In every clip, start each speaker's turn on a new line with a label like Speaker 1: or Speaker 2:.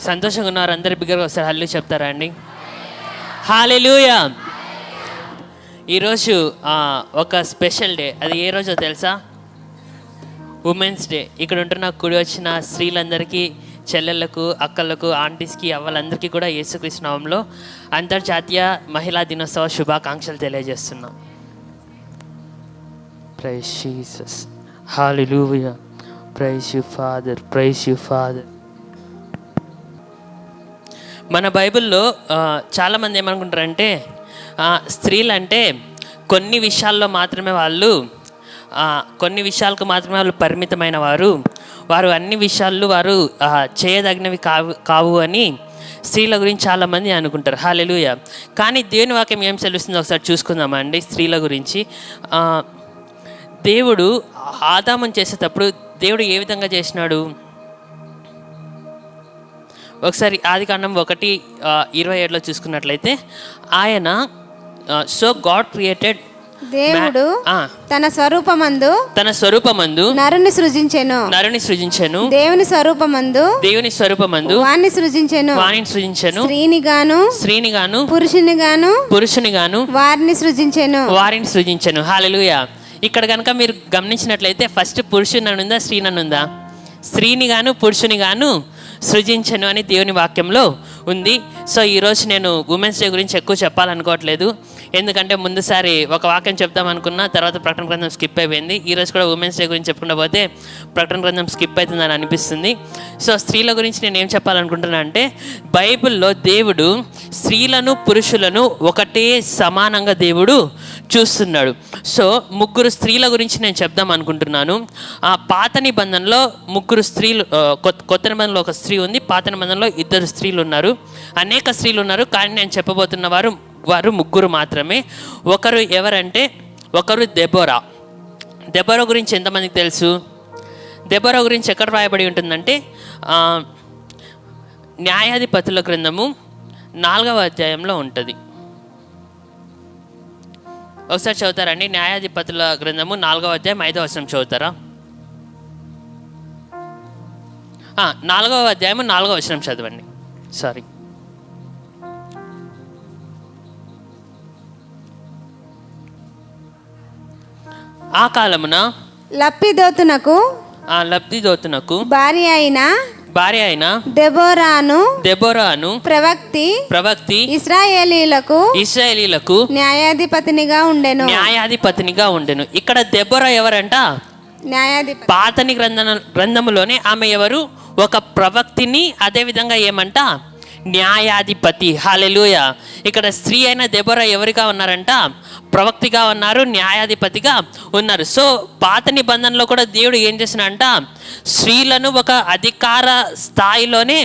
Speaker 1: సంతోషంగా ఉన్నారు అందరి బిగ్గరగా ఒకసారి హల్లు చెప్తారా అండి? హల్లెలూయా. ఈరోజు ఒక స్పెషల్ డే. అది ఏ రోజో తెలుసా? Women's day. ఇక్కడ ఉంటున్న కూడి వచ్చిన స్త్రీలందరికీ, చెల్లెళ్ళకు, అక్కలకు, ఆంటీస్కి, అవ్వలందరికీ కూడా యేసుక్రీస్తు నామములో అంతర్జాతీయ మహిళా దినోత్సవ శుభాకాంక్షలు తెలియజేస్తున్నాం. Praise Jesus. Hallelujah. Praise you father, praise you father. మన బైబిల్లో చాలామంది ఏమనుకుంటారంటే స్త్రీలు అంటే కొన్ని విషయాల్లో మాత్రమే కొన్ని విషయాలకు మాత్రమే వాళ్ళు పరిమితమైన వారు అన్ని విషయాల్లో వారు చేయదగినవి కావు అని స్త్రీల గురించి చాలామంది అనుకుంటారు. హల్లెలూయా. కానీ దేవుని వాక్యం ఏం తెలుస్తుందో ఒకసారి చూసుకుందామండి. స్త్రీల గురించి దేవుడు ఆదామును చేసేటప్పుడు దేవుడు ఏ విధంగా చేసినాడు? ఒకసారి ఆదికాండం 1:27 చూసుకున్నట్లయితే ఆయన సో గాడ్ క్రియేటెడ్,
Speaker 2: దేవుడు తన స్వరూపమందు నరుని సృజించెను. దేవుని స్వరూపమందు వాణ్ణి సృజించెను. స్త్రీని గాను పురుషుని గాను వారిని
Speaker 1: సృజించెను. హల్లెలూయా. ఇక్కడ కనుక మీరు గమనించినట్లయితే ఫస్ట్ పురుషుని అనుందా, స్త్రీని అనుందా? స్త్రీని గాను పురుషుని గాను సృజించను అని దేవుని వాక్యంలో ఉంది. సో ఈరోజు నేను ఉమెన్స్ డే గురించి ఎక్కువ చెప్పాలనుకోవట్లేదు, ఎందుకంటే ముందుసారి ఒక వాక్యం చెప్తాం అనుకున్నా, తర్వాత ప్రకటన గ్రంథం స్కిప్ అయిపోయింది. ఈరోజు కూడా ఉమెన్స్ డే గురించి చెప్పుకుంటూ పోతే ప్రకటన గ్రంథం స్కిప్ అవుతుందని అనిపిస్తుంది. సో స్త్రీల గురించి నేను ఏం చెప్పాలనుకుంటున్నా అంటే, బైబిల్లో దేవుడు స్త్రీలను పురుషులను ఒకటే సమానంగా దేవుడు చూస్తున్నాడు. సో 3 స్త్రీల గురించి నేను చెప్దాం అనుకుంటున్నాను. పాత నిబంధనలో 3 స్త్రీలు, కొత్త నిబంధనలో ఒక స్త్రీ ఉంది, పాత నిబంధనలో 2 స్త్రీలు ఉన్నారు. అనేక స్త్రీలు ఉన్నారు, కానీ నేను చెప్పబోతున్న వారు 3 మాత్రమే. ఒకరు ఎవరంటే, ఒకరు దెబోరా. దెబోరా గురించి ఎంతమందికి తెలుసు? దెబోరా గురించి ఎక్కడ రాయబడి ఉంటుందంటే న్యాయాధిపతుల గ్రంథము 4వ అధ్యాయంలో ఉంటుంది. ఒకసారి చదువుతారండి. న్యాయాధిపతుల గ్రంథము 4వ అధ్యాయం 5వ వచనం చదువుతారా? 4వ అధ్యాయము 4వ వచనం చదవండి. సారీ, ఆ కాలమున
Speaker 2: లప్పిదోతునకు భార్య అయిన దెబోరాను ప్రవక్తి ఇశ్రాయేలీలకు న్యాయాధిపతినిగా ఉండెను.
Speaker 1: ఇక్కడ దెబోరా ఎవరంట? పాతని గ్రంథములోనే ఆమె ఎవరు? ఒక ప్రవక్తిని, అదేవిధంగా ఏమంట? న్యాయాధిపతి. హల్లెలూయా. ఇక్కడ స్త్రీ అయిన దెబోరా ఎవరిగా ఉన్నారంట? ప్రవక్తిగా ఉన్నారు, న్యాయాధిపతిగా ఉన్నారు. సో పాత నిబంధనలో కూడా దేవుడు ఏం చేసినాడంట? స్త్రీలను ఒక అధికార స్థాయిలోనే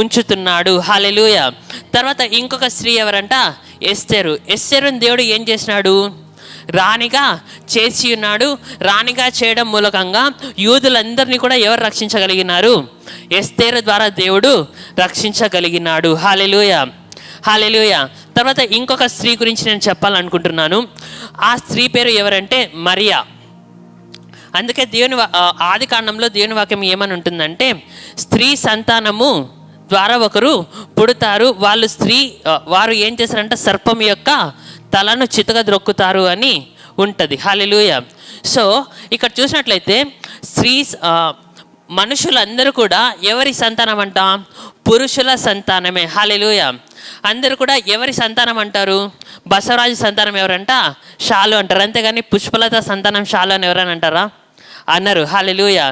Speaker 1: ఉంచుతున్నాడు. హల్లెలూయా. తర్వాత ఇంకొక స్త్రీ ఎవరంట? ఎస్తేరుని దేవుడు ఏం చేసినాడు? రాణిగా చేసి ఉన్నాడు. రాణిగా చేయడం మూలకంగా యూదులందరినీ కూడా ఎవరు రక్షించగలిగినారు? ఎస్తేరు ద్వారా దేవుడు రక్షించగలిగినాడు. హల్లెలూయా. హల్లెలూయా. తర్వాత ఇంకొక స్త్రీ గురించి నేను చెప్పాలనుకుంటున్నాను. ఆ స్త్రీ పేరు ఎవరంటే వారియా. అందుకే ఆదికాండంలో దేవుని వాక్యం ఏమని ఉంటుందంటే, స్త్రీ సంతానము ద్వారా ఒకరు పుడతారు, వారు ఏం చేస్తారంటే సర్పం యొక్క తలను చితక ద్రొక్కుతారు అని ఉంటుంది. హల్లెలూయా. సో ఇక్కడ చూసినట్లయితే మనుషులందరూ కూడా ఎవరి సంతానం అంట? పురుషుల సంతానమే. హల్లెలూయా. అందరూ కూడా ఎవరి సంతానం అంటారు? బసవరాజు సంతానం ఎవరంట? షాలు అంటారు. అంతేగాని పుష్పలత సంతానం షాలు అని ఎవరని అంటారా? అన్నారు. హల్లెలూయా.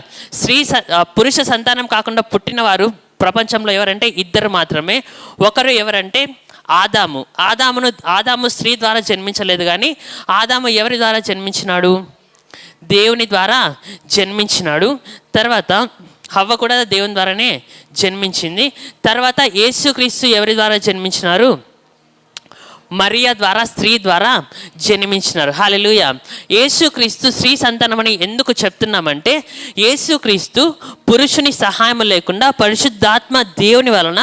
Speaker 1: పురుష సంతానం కాకుండా పుట్టినవారు ప్రపంచంలో ఎవరంటే 2 మాత్రమే. ఒకరు ఎవరంటే ఆదాము స్త్రీ ద్వారా జన్మించలేదు, కానీ ఆదాము ఎవరి ద్వారా జన్మించినాడు? దేవుని ద్వారా జన్మించినాడు. తర్వాత హవ్వ కూడా దేవుని ద్వారానే జన్మించింది. తర్వాత యేసుక్రీస్తు ఎవరి ద్వారా జన్మించినారు? మరియా ద్వారా, స్త్రీ ద్వారా జన్మించినారు. హల్లెలూయా. యేసుక్రీస్తు స్త్రీ సంతానం అని ఎందుకు చెప్తున్నామంటే, యేసుక్రీస్తు పురుషుని సహాయం లేకుండా పరిశుద్ధాత్మ దేవుని వలన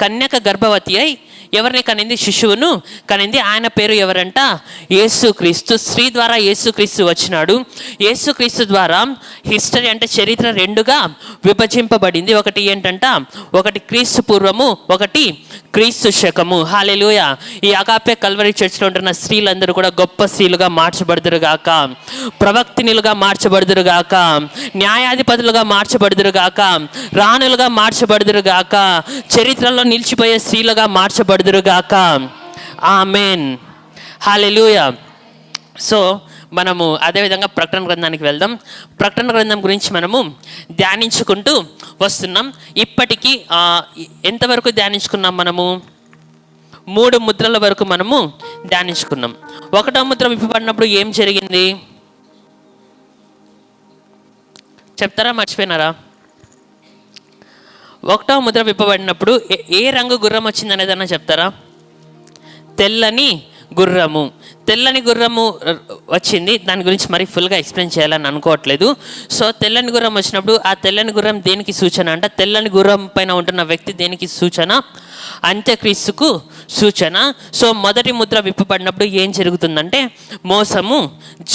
Speaker 1: కన్యక గర్భవతి అయి ఎవరిని కనింది? శిశువును కనింది. ఆయన పేరు ఎవరంట? యేసుక్రీస్తు. స్త్రీ ద్వారా యేసుక్రీస్తు వచ్చినాడు. యేసుక్రీస్తు ద్వారా హిస్టరీ అంటే చరిత్ర రెండుగా విభజింపబడింది. ఒకటి ఏంటంట? ఒకటి క్రీస్తు పూర్వము, ఒకటి క్రీస్తు శకము. హల్లెలూయా. ఈ అగాపే కల్వరి చర్చ్లో ఉంటున్న స్త్రీలందరూ కూడా గొప్ప స్త్రీలుగా మార్చబడుదురుగాక, ప్రవక్తినిలుగా మార్చబడుదురుగాక, న్యాయాధిపతులుగా మార్చబడుదురుగాక, రాణులుగా మార్చబడుదురుగాక, చరిత్రలో నిలిచిపోయే స్త్రీలుగా మార్చబడుదురుగాక. ఆమేన్. హల్లెలూయా. సో మనము అదేవిధంగా ప్రకటన గ్రంథానికి వెళ్దాం. ప్రకటన గ్రంథం గురించి మనము ధ్యానించుకుంటూ వస్తున్నాం. ఇప్పటికీ ఎంతవరకు ధ్యానించుకున్నాం? మనము 3 ముద్రల వరకు మనము ధ్యానించుకున్నాం. 1వ ముద్ర విప్పబడినప్పుడు ఏం జరిగింది చెప్తారా? మర్చిపోయినారా? 1వ ముద్ర విప్పబడినప్పుడు ఏ రంగు గుర్రం వచ్చింది అనేదన్నా చెప్తారా? తెల్లని గుర్రము. తెల్లని గుర్రము వచ్చింది. దాని గురించి మరి ఫుల్గా ఎక్స్ప్లెయిన్ చేయాలని అనుకోవట్లేదు. సో తెల్లని గుర్రం వచ్చినప్పుడు ఆ తెల్లని గుర్రం దేనికి సూచన అంటే, తెల్లని గుర్రం పైన ఉంటున్న వ్యక్తి దేనికి సూచన? అంత్యక్రీస్తుకు సూచన. సో మొదటి ముద్ర విప్పబడినప్పుడు ఏం జరుగుతుందంటే మోసము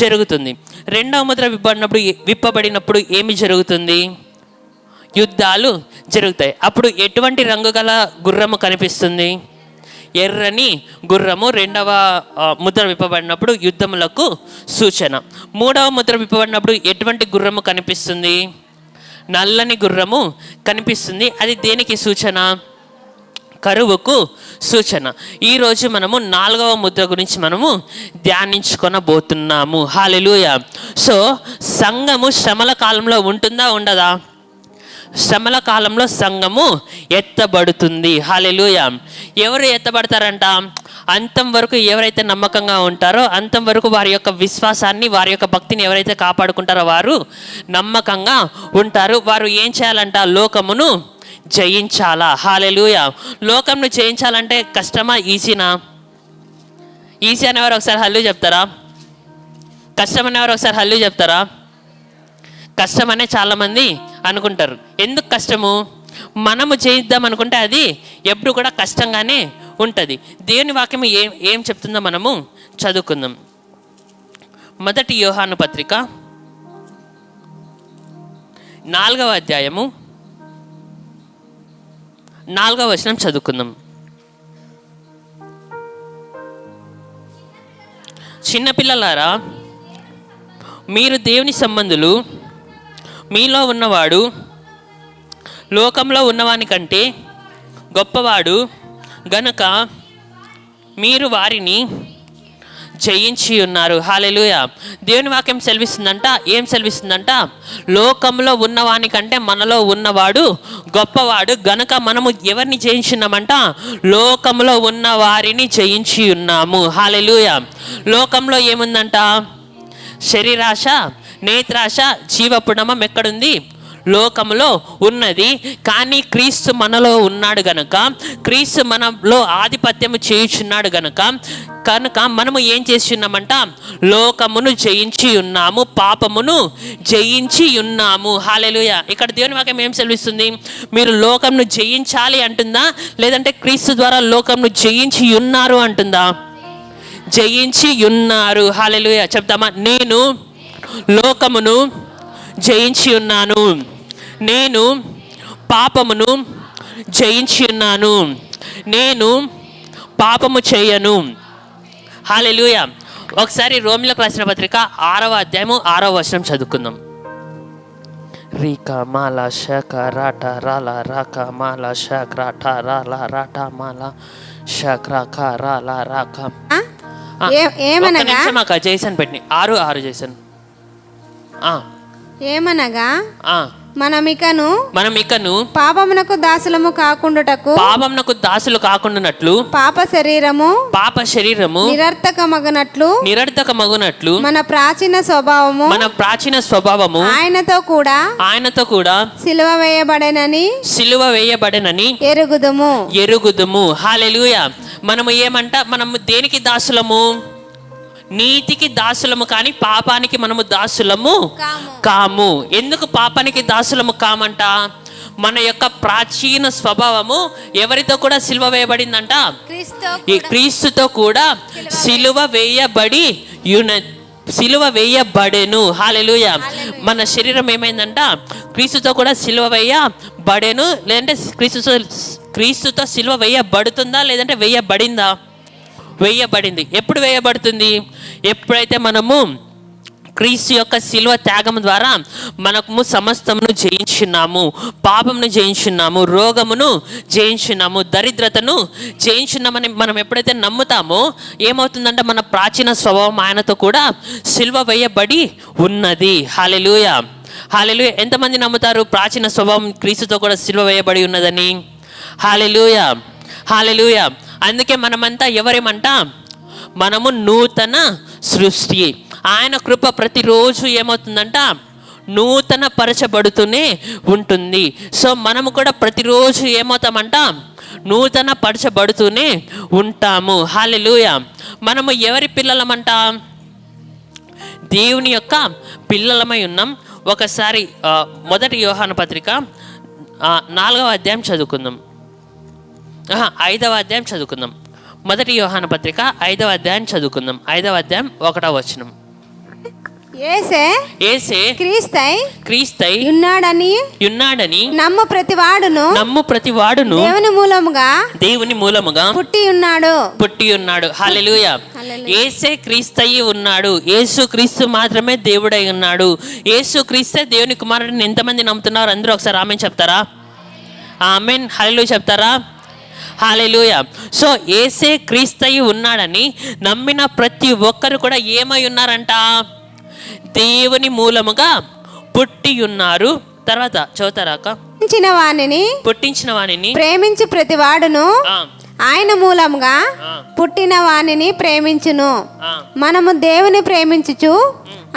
Speaker 1: జరుగుతుంది. 2వ ముద్ర విప్పబడినప్పుడు ఏమి జరుగుతుంది? యుద్ధాలు జరుగుతాయి. అప్పుడు ఎటువంటి రంగు గల గుర్రము కనిపిస్తుంది? ఎర్రని గుర్రము. 2వ ముద్ర విప్పబడినప్పుడు యుద్ధములకు సూచన. 3వ ముద్ర విప్పబడినప్పుడు ఎటువంటి గుర్రము కనిపిస్తుంది? నల్లని గుర్రము కనిపిస్తుంది. అది దేనికి సూచన? కరువుకు సూచన. ఈరోజు మనము 4వ ముద్ర గురించి మనము ధ్యానించుకొనబోతున్నాము. హల్లెలూయా. సో సంఘము శ్రమల కాలంలో ఉంటుందా ఉండదా? శ్రమల కాలంలో సంఘము ఎత్తబడుతుంది. హల్లెలూయా. ఎవరు ఎత్తబడతారంట? అంతం వరకు ఎవరైతే నమ్మకంగా ఉంటారో, అంతం వరకు వారి యొక్క విశ్వాసాన్ని, వారి యొక్క భక్తిని ఎవరైతే కాపాడుకుంటారో వారు నమ్మకంగా ఉంటారు. వారు ఏం చేయాలంట? లోకమును జయించాలా. హల్లెలూయా. లోకంను జయించాలంటే కష్టమా ఈజీనా? ఈజీ అనేవారు ఒకసారి హల్లు చెప్తారా? కష్టం అనేవారు ఒకసారి హల్లు చెప్తారా? కష్టమనే చాలామంది అనుకుంటారు. ఎందుకు కష్టము? మనము చేద్దాం అనుకుంటే అది ఎప్పుడు కూడా కష్టంగానే ఉంటుంది. దేవుని వాక్యం ఏం చెప్తుందో మనము చదువుకుందాం. 1 యోహాను పత్రిక 4వ అధ్యాయము 4వ వచనం చదువుకుందాం. చిన్నపిల్లలారా, మీరు దేవుని సంబంధులు, మీలో ఉన్నవాడు లోకంలో ఉన్నవాని కంటే గొప్పవాడు గనుక మీరు వారిని జయించి ఉన్నారు. హల్లెలూయా. దేవుని వాక్యం సెలవిస్తుందంట. ఏం సెలవిస్తుందంట? లోకంలో ఉన్నవాని కంటే మనలో ఉన్నవాడు గొప్పవాడు గనుక మనము ఎవరిని జయించున్నామంట? లోకంలో ఉన్న వారిని జయించి ఉన్నాము. హల్లెలూయా. లోకంలో ఏముందంట? శరీరాశ, నేత్రాశ, జీవపుడమం ఎక్కడుంది? లోకములో ఉన్నది. కానీ క్రీస్తు మనలో ఉన్నాడు గనుక, క్రీస్తు మనలో ఆధిపత్యము చేయుచున్నాడు కనుక మనము ఏం చేస్తున్నామంట? లోకమును జయించి ఉన్నాము, పాపమును జయించి ఉన్నాము. హల్లెలూయా. ఇక్కడ దేవుని వాక్యం ఏం సెలవిస్తుంది? మీరు లోకంను జయించాలి అంటుందా, లేదంటే క్రీస్తు ద్వారా లోకంను జయించి ఉన్నారు అంటుందా? జయించి ఉన్నారు. హల్లెలూయా. చెప్తామా? నేను లోకమును జయించి ఉన్నాను, నేను పాపమును జయించి ఉన్నాను, నేను పాపము చేయను. హల్లెలూయా. ఒకసారి రోమిలకు రాసిన పత్రిక 6వ అధ్యాయము 6వ వచనం చదువుకుందాం. రీకా మాలా షక రాట రాలా రాకా మాలా షక్ రాట రాలా రాట మాలా షక్ రాకా రాలా రాకా.
Speaker 2: ఏమనగా
Speaker 1: జైసన్ పెట్టిన 6:6 జైసన్.
Speaker 2: ఏమనగా మనమికను పాపమునకు దాసులు కాకుండానట్లు పాప శరీరము నిరర్థకమగునట్లు మన ప్రాచీన స్వభావము ఆయనతో కూడా సిలువ వేయబడెనని ఎరుగుదుము. హల్లెలూయా. మనము ఏమంట? మనము దేనికి దాసులము? నీతికి దాసులము, కానీ పాపానికి మనము దాసులము కాము. ఎందుకు పాపానికి దాసులము కామంట?
Speaker 1: మన యొక్క ప్రాచీన స్వభావము ఎవరితో కూడా సిలువ వేయబడిందంట? ఈ క్రీస్తుతో కూడా సిలువ వేయబడి సిలువ వేయబడెను. హల్లెలూయా. మన శరీరం ఏమైందంట? క్రీస్తుతో కూడా సిలువ వేయబడెను. లేదంటే క్రీస్తుతో సిలువ వేయబడుతుందా లేదంటే వేయబడిందా? వేయబడింది. ఎప్పుడు వేయబడుతుంది? ఎప్పుడైతే మనము క్రీస్తు యొక్క శిలువ త్యాగం ద్వారా మనము సమస్తమును జయించున్నాము, పాపమును జయించున్నాము, రోగమును జయించున్నాము, దరిద్రతను జయించున్నామని మనం ఎప్పుడైతే నమ్ముతామో ఏమవుతుందంటే మన ప్రాచీన స్వభావం ఆయనతో కూడా శిలువ వేయబడి ఉన్నది. హల్లెలూయా, హల్లెలూయా. ఎంతమంది నమ్ముతారు ప్రాచీన స్వభావం క్రీస్తుతో కూడా శిలువ వేయబడి ఉన్నదని? హల్లెలూయా, హల్లెలూయా. అందుకే మనమంతా ఎవరేమంట? మనము నూతన సృష్టి. ఆయన కృప ప్రతిరోజు ఏమవుతుందంట? నూతన పరచబడుతూనే ఉంటుంది. సో మనము కూడా ప్రతిరోజు ఏమవుతామంట? నూతన పరచబడుతూనే ఉంటాము. హల్లెలూయా. మనము ఎవరి పిల్లలమంట? దేవుని యొక్క పిల్లలమై ఉన్నాం. ఒకసారి 1 యోహాను పత్రిక 4వ అధ్యాయం చదువుకుందాం. 5వ అధ్యాయం చదువుకుందాం. 1 యోహాను పత్రిక 5వ అధ్యాయం చదువుకుందాం. 5వ అధ్యాయం 1వ వచనం.
Speaker 2: యేసే క్రీస్తై ఉన్నాడని
Speaker 1: నమ్ము ప్రతివాడును దేవుని మూలముగా పుట్టి ఉన్నాడు. హల్లెలూయా. యేసే క్రీస్తయి ఉన్నాడు. యేసు క్రీస్తు మాత్రమే దేవుడై ఉన్నాడు. యేసు క్రీస్తే దేవుని కుమారుడిని ఎంతమంది నమ్ముతున్నారు? అందరూ ఒకసారి ఆమేన్ చెప్తారా? ఆమేన్, హల్లెలూయా చెప్తారా? హల్లెలూయా. సో యేసే క్రీస్తయి ఉన్నాడని నమ్మిన ప్రతి ఒక్కరు కూడా ఏమై ఉన్నారంట? దేవుని మూలముగా పుట్టి ఉన్నారు. తర్వాత చదువుతారాక? పుట్టించిన వాణిని
Speaker 2: ప్రేమించి ప్రతివాడును ఆయన మూలముగా పుట్టిన వాణిని ప్రేమించును. మనము దేవుని ప్రేమించుచు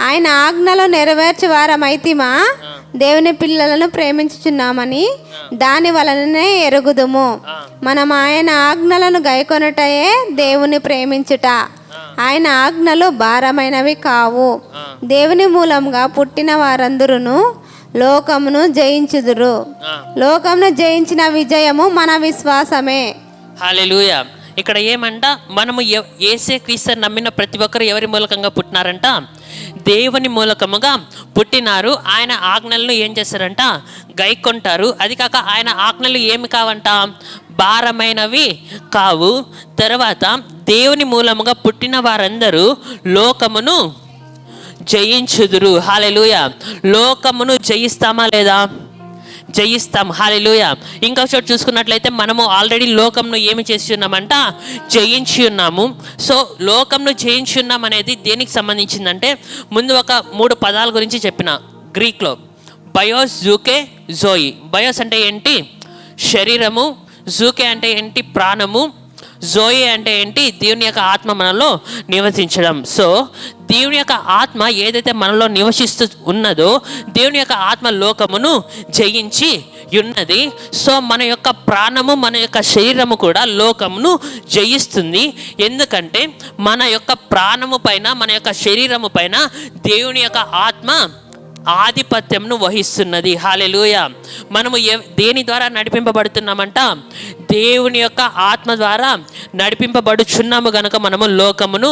Speaker 2: ఆయన ఆజ్ఞలు నెరవేర్చు వారమైతిమా దేవుని పిల్లలను ప్రేమించుచున్నామని దాని వలననే ఎరుగుదుము. మనం ఆయన ఆజ్ఞలను గైకొనుటయే దేవుని ప్రేమించుట. ఆయన ఆజ్ఞలు భారమైనవి కావు. దేవుని మూలంగా పుట్టిన వారందరూ లోకమును జయించుదురు. లోకమును జయించిన విజయము మన విశ్వాసమే.
Speaker 1: హల్లెలూయా. ఇక్కడ ఏమంట? మనము యేసే క్రీస్తుని నమ్మిన ప్రతి ఒక్కరు ఎవరి మూలకంగా పుట్టినారంట? దేవుని మూలకముగా పుట్టినారు. ఆయన ఆజ్ఞలను ఏం చేస్తారంట? గైకొంటారు. అది కాక ఆయన ఆజ్ఞలు ఏమి కావంట? భారమైనవి కావు. తర్వాత దేవుని మూలముగా పుట్టిన వారందరూ లోకమును జయించుదురు. హల్లెలూయా. లోకమును జయిస్తామా లేదా? జయిస్తాం. హల్లెలూయా. ఇంకో చోటు చూసుకున్నట్లయితే మనము ఆల్రెడీ లోకంను ఏమి చేసి ఉన్నామంట? జయించి ఉన్నాము. సో లోకంను జయించి ఉన్నాం అనేది దేనికి సంబంధించిందంటే ముందు ఒక 3 పదాల గురించి చెప్పిన గ్రీక్లో. బయోస్, జూకే, జోయి. బయోస్ అంటే ఏంటి? శరీరము. జూకే అంటే ఏంటి? ప్రాణము. జోయి అంటే ఏంటి? దేవుని యొక్క ఆత్మ మనలో నివసించడం. సో దేవుని యొక్క ఆత్మ ఏదైతే మనలో నివసిస్తూ ఉన్నదో దేవుని యొక్క ఆత్మ లోకమును జయించి ఉన్నది. సో మన యొక్క ప్రాణము, మన యొక్క శరీరము కూడా లోకమును జయిస్తుంది. ఎందుకంటే మన యొక్క ప్రాణము పైన, మన యొక్క శరీరము పైన దేవుని యొక్క ఆత్మ ఆధిపత్యంను వహిస్తున్నది. హల్లెలూయా. మనము దేని ద్వారా నడిపింపబడుతున్నామంట? దేవుని యొక్క ఆత్మ ద్వారా నడిపింపబడుచున్నాము గనుక మనము లోకమును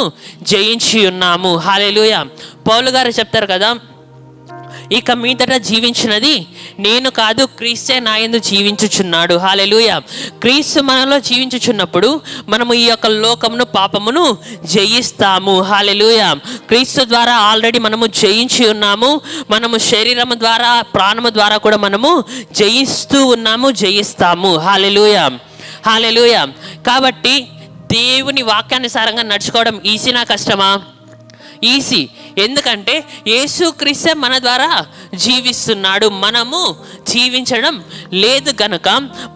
Speaker 1: జయించి ఉన్నాము. హల్లెలూయా. పౌలు గారు చెప్తారు కదా, ఇక మీదట జీవించినది నేను కాదు, క్రీస్తే నా యందు జీవించుచున్నాడు. హల్లెలూయా. క్రీస్తు మనలో జీవించుచున్నప్పుడు మనము ఈ యొక్క లోకమును, పాపమును జయిస్తాము. హల్లెలూయా. క్రీస్తు ద్వారా ఆల్రెడీ మనము జయించి ఉన్నాము. మనము శరీరము ద్వారా, ప్రాణము ద్వారా కూడా మనము జయిస్తూ ఉన్నాము, జయిస్తాము. హల్లెలూయా, హల్లెలూయా. కాబట్టి దేవుని వాక్యానుసారంగా నడుచుకోవడం ఈజీనా కష్టమా? ఈజీ. ఎందుకంటే యేసుక్రీస్తే మన ద్వారా జీవిస్తున్నాడు. మనము జీవించడం లేదు గనుక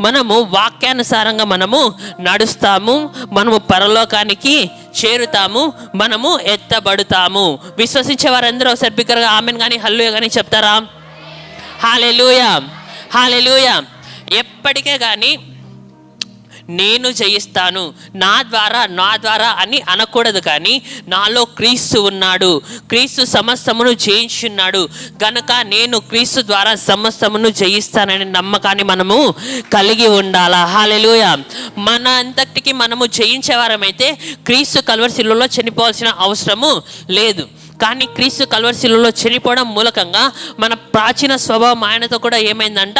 Speaker 1: మనము వాక్యానుసారంగా మనము నడుస్తాము. మనము పరలోకానికి చేరుతాము. మనము ఎత్తబడుతాము. విశ్వసించే వారందరూ ఒకసారి బిగ్గరగా ఆమెన్ కానీ హల్లెలూయా కానీ చెప్తారా? హల్లెలూయా, హల్లెలూయా. ఎప్పటికే కానీ నేను జయిస్తాను, నా ద్వారా అని అనకూడదు, కానీ నాలో క్రీస్తు ఉన్నాడు, క్రీస్తు సమస్తమును జయించున్నాడు గనుక నేను క్రీస్తు ద్వారా సమస్తమును జయిస్తాననే నమ్మకాన్ని మనము కలిగి ఉండాలా. హల్లెలూయా. మన అంతటికి మనము జయించేవారమైతే క్రీస్తు కల్వరి శిలువలో చనిపోవాల్సిన అవసరము లేదు. కానీ క్రీస్తు కల్వరి శిలువలో చనిపోవడం మూలకంగా మన ప్రాచీన స్వభావం ఆయనతో కూడా ఏమైందంట,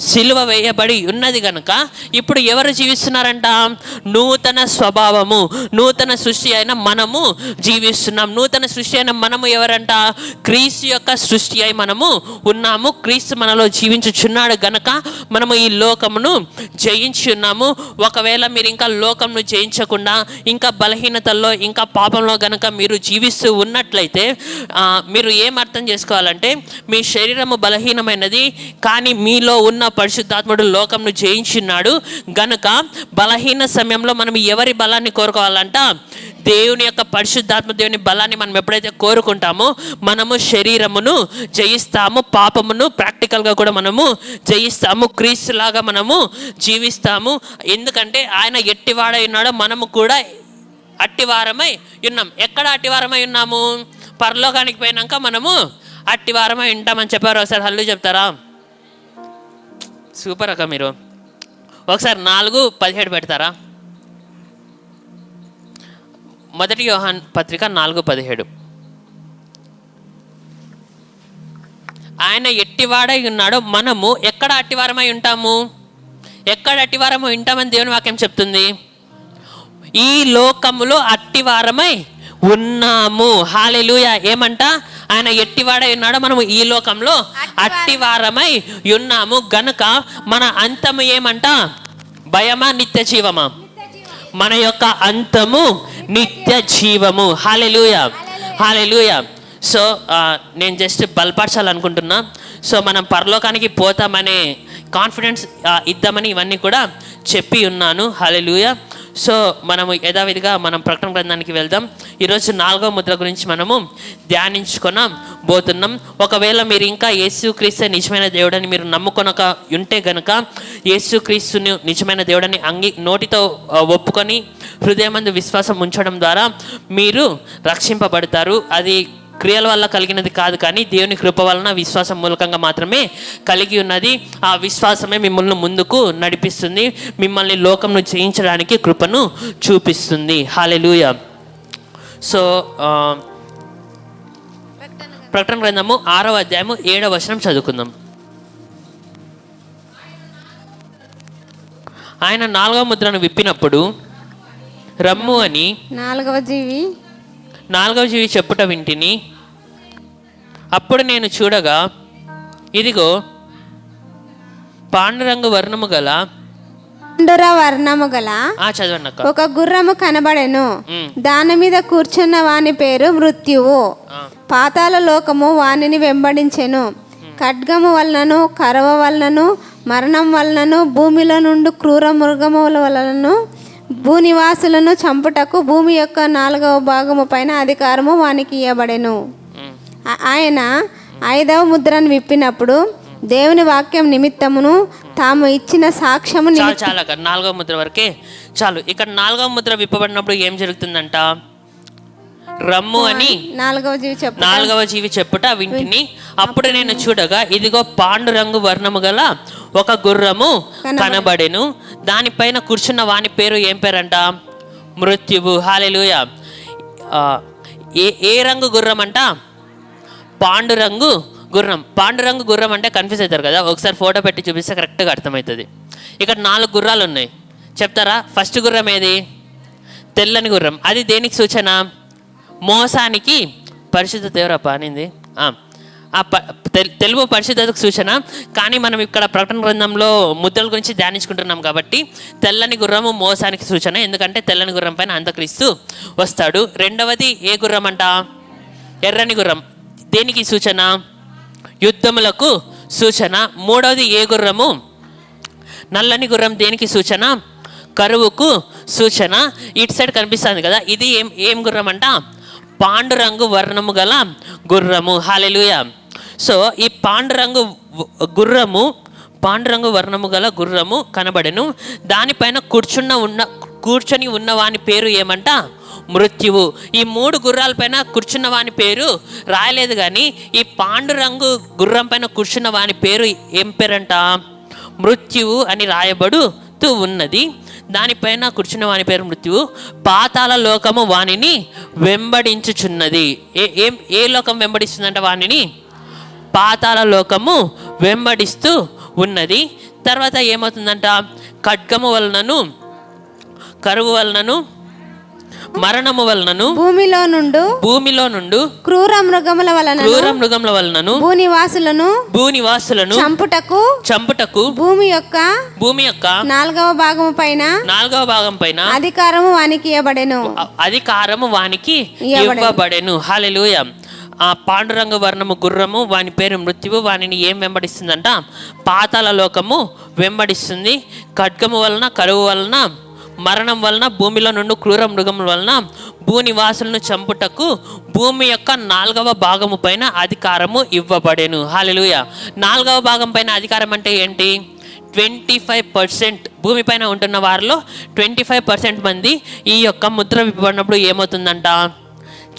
Speaker 1: సిలువ వేయబడి ఉన్నది కనుక ఇప్పుడు ఎవరు జీవిస్తున్నారంట, నూతన స్వభావము, నూతన సృష్టి అయిన మనము జీవిస్తున్నాం. నూతన సృష్టి అయిన మనము ఎవరంట, క్రీస్తు యొక్క సృష్టి అయి మనము ఉన్నాము. క్రీస్తు మనలో జీవించుచున్నాడు గనక మనము ఈ లోకమును జయించి ఉన్నాము. ఒకవేళ మీరు ఇంకా లోకంను జయించకుండా ఇంకా బలహీనతల్లో ఇంకా పాపంలో గనక మీరు జీవిస్తూ ఉన్నట్లయితే మీరు ఏం అర్థం చేసుకోవాలంటే, మీ శరీరము బలహీనమైనది, కానీ మీలో ఉన్న పరిశుద్ధాత్ముడు లోకంను జయించున్నాడు గనుక బలహీన సమయంలో మనం ఎవరి బలాన్ని కోరుకోవాలంట, దేవుని యొక్క పరిశుద్ధాత్మ దేవుని బలాన్ని మనం ఎప్పుడైతే కోరుకుంటామో మనము శరీరమును జయిస్తాము, పాపమును ప్రాక్టికల్గా కూడా మనము జయిస్తాము, క్రీస్తులాగా మనము జీవిస్తాము. ఎందుకంటే ఆయన ఎట్టివాడై ఉన్నాడో మనము కూడా అట్టివారమై ఉన్నాం. ఎక్కడ అట్టివారమై ఉన్నాము, పరలోకానికి పోయినాక మనము అట్టివారమై ఉంటామని చెప్పారు. ఒకసారి హల్లు చెప్తారా? సూపర్ అక్క. మీరు ఒకసారి 4:17 పెడతారా? మొదటి యోహాన్ పత్రిక 4:17. ఆయన ఎట్టివాడై ఉన్నాడో మనము ఎక్కడ అట్టివారమై ఉంటాము, ఎక్కడ అట్టివారమై ఉంటామని దేవుని వాక్యం చెప్తుంది, ఈ లోకములో అట్టివారమై ఉన్నాము. హల్లెలూయా. ఏమంట, ఆయన ఎట్టివాడై ఉన్నాడో మనము ఈ లోకంలో అట్టివారమై ఉన్నాము గనుక మన అంతము ఏమంట, భయమా నిత్య జీవమా? మన యొక్క అంతము నిత్య జీవము. హల్లెలూయా, హల్లెలూయా. సో నేను జస్ట్ బలపరచాలనుకుంటున్నా. సో మనం పరలోకానికి పోతామనే కాన్ఫిడెన్స్ ఇద్దామని ఇవన్నీ కూడా చెప్పి ఉన్నాను. హల్లెలూయా. సో మనము యథావిధిగా మనం ప్రకటన గ్రంథానికి వెళ్దాం. ఈరోజు 4వ ముద్ర గురించి మనము ధ్యానించుకోబోతున్నాం. ఒకవేళ మీరు ఇంకా యేసుక్రీస్తు నిజమైన దేవుడని మీరు నమ్ముకొనక ఉంటే గనుక, యేసుక్రీస్తుని నిజమైన దేవుడని నోటితో ఒప్పుకొని హృదయమందు విశ్వాసం ఉంచడం ద్వారా మీరు రక్షింపబడతారు. అది క్రియల వల్ల కలిగినది కాదు, కానీ దేవుని కృప వలన విశ్వాసం మూలకంగా మాత్రమే కలిగి ఉన్నది. ఆ విశ్వాసమే మిమ్మల్ని ముందుకు నడిపిస్తుంది, మిమ్మల్ని లోకంను జయించడానికి కృపను చూపిస్తుంది. హల్లెలూయా. సో ప్రకటన గ్రంథము 6వ అధ్యాయము 7వ వచనం చదువుకుందాం. ఆయన 4వ ముద్రను విప్పినప్పుడు రమ్ము అని నాలుగవ జీవి చెప్పుట వింటిని. అప్పుడు నేను చూడగా ఇదిగో పాండురంగు వర్ణము గల చదవన్నక్క
Speaker 2: ఒక గుర్రము కనబడెను. దాని మీద కూర్చున్న వాని పేరు మృత్యువు. పాతాళ లోకము వానిని వెంబడించెను. ఖడ్గము వలనను కరవ వలనను మరణం వలనను భూమిలో నుండి క్రూర మృగముల వలనను భూనివాసులను చంపుటకు భూమి యొక్క 4వ భాగము పైన అధికారము వానికి ఇవ్వబడెను. ఆయన 5వ ముద్రను విప్పినప్పుడు దేవుని వాక్యం నిమిత్తమును తాము ఇచ్చిన సాక్ష్యము.
Speaker 1: చాలా 4వ ముద్ర వరకే చాలు. ఇక్కడ 4వ ముద్ర విప్పబడినప్పుడు ఏం జరుగుతుందంట, రమ్ము అని 4వ జీవి చెప్పుట వింటిని. అప్పుడు నేను చూడగా ఇదిగో పాండురంగు వర్ణము గల ఒక గుర్రము కనబడెను. దానిపైన కూర్చున్న వాని పేరు ఏం పేరంట, మృత్యువు. హల్లెలూయా. ఏ రంగు గుర్రం అంట, పాండురంగు గుర్రం. పాండురంగు గుర్రం అంటే కన్ఫ్యూజ్ అవుతారు కదా, ఒకసారి ఫోటో పెట్టి చూపిస్తే కరెక్ట్గా అర్థమవుతుంది. ఇక్కడ 4 గుర్రాలు ఉన్నాయి, చెప్తారా? ఫస్ట్ గుర్రం ఏది, తెల్లని గుర్రం. అది దేనికి సూచన, మోసానికి. పరిశుద్ధత ఎవరప్ప అనింది, తెలుగు పరిశుద్ధతకు సూచన. కానీ మనం ఇక్కడ ప్రకటన గ్రంథంలో ముద్రల గురించి ధ్యానించుకుంటున్నాం కాబట్టి తెల్లని గుర్రము మోసానికి సూచన, ఎందుకంటే తెల్లని గుర్రం పైన అంతక్రీస్తు వస్తాడు. రెండవది ఏ గుర్రం అంట, ఎర్రని గుర్రం. దేనికి సూచన, యుద్ధములకు సూచన. మూడవది ఏ గుర్రము, నల్లని గుర్రం. దేనికి సూచన, కరువుకు సూచన. ఇటు సైడ్ కనిపిస్తుంది కదా, ఇది ఏం గుర్రం అంట, పాండురంగు వర్ణము గల గుర్రము. హల్లెలూయా. సో ఈ పాండురంగు గుర్రము పాండురంగు వర్ణము గల గుర్రము కనబడెను. దానిపైన కూర్చొని ఉన్న వాని పేరు ఏమంట? మృత్యువు. ఈ 3 గుర్రాలపైన కూర్చున్న వాని పేరు రాయలేదు, కానీ ఈ పాండురంగు గుర్రం పైన కూర్చున్న వాని పేరు ఏం పేరంట? మృత్యువు అని రాయబడుతూ ఉన్నది. దానిపైన కూర్చున్న వాని పేరు మృత్యువు. పాతాళ లోకము వానిని వెంబడించుచున్నది. ఏ లోకం వెంబడిస్తుందంట వానిని? పాతాళ లోకము వెంబడిస్తూ ఉన్నది. తర్వాత ఏమవుతుందంట? ఖడ్గము వలనను, కరువు వలనను, మరణము వలనను, భూమిలో నుండు
Speaker 2: క్రూర మృగముల
Speaker 1: వలనను భూనివాసులను చంపుటకు భూమి యొక్క
Speaker 2: 4వ భాగం పైన అధికారము వానికి
Speaker 1: ఇవ్వబడెను. హల్లెలూయా. ఆ పాండురంగ వర్ణము గుర్రము వాని పేరు మృత్యువు. వానిని ఏం వెంబడిస్తుందంట? పాతాళ లోకము వెంబడిస్తుంది. ఖడ్గము వలన, కరువు వలన, మరణం వలన, భూమిలో నుండి క్రూర మృగముల వలన భూనివాసులను చంపుటకు భూమి యొక్క 4వ భాగము పైన అధికారము ఇవ్వబడెను. హల్లెలూయా. 4వ భాగం పైన అధికారం అంటే ఏంటి? 25% భూమిపైన ఉంటున్న వారిలో 25% మంది ఈ యొక్క ముద్ర విప్పబడినప్పుడు ఏమవుతుందంట?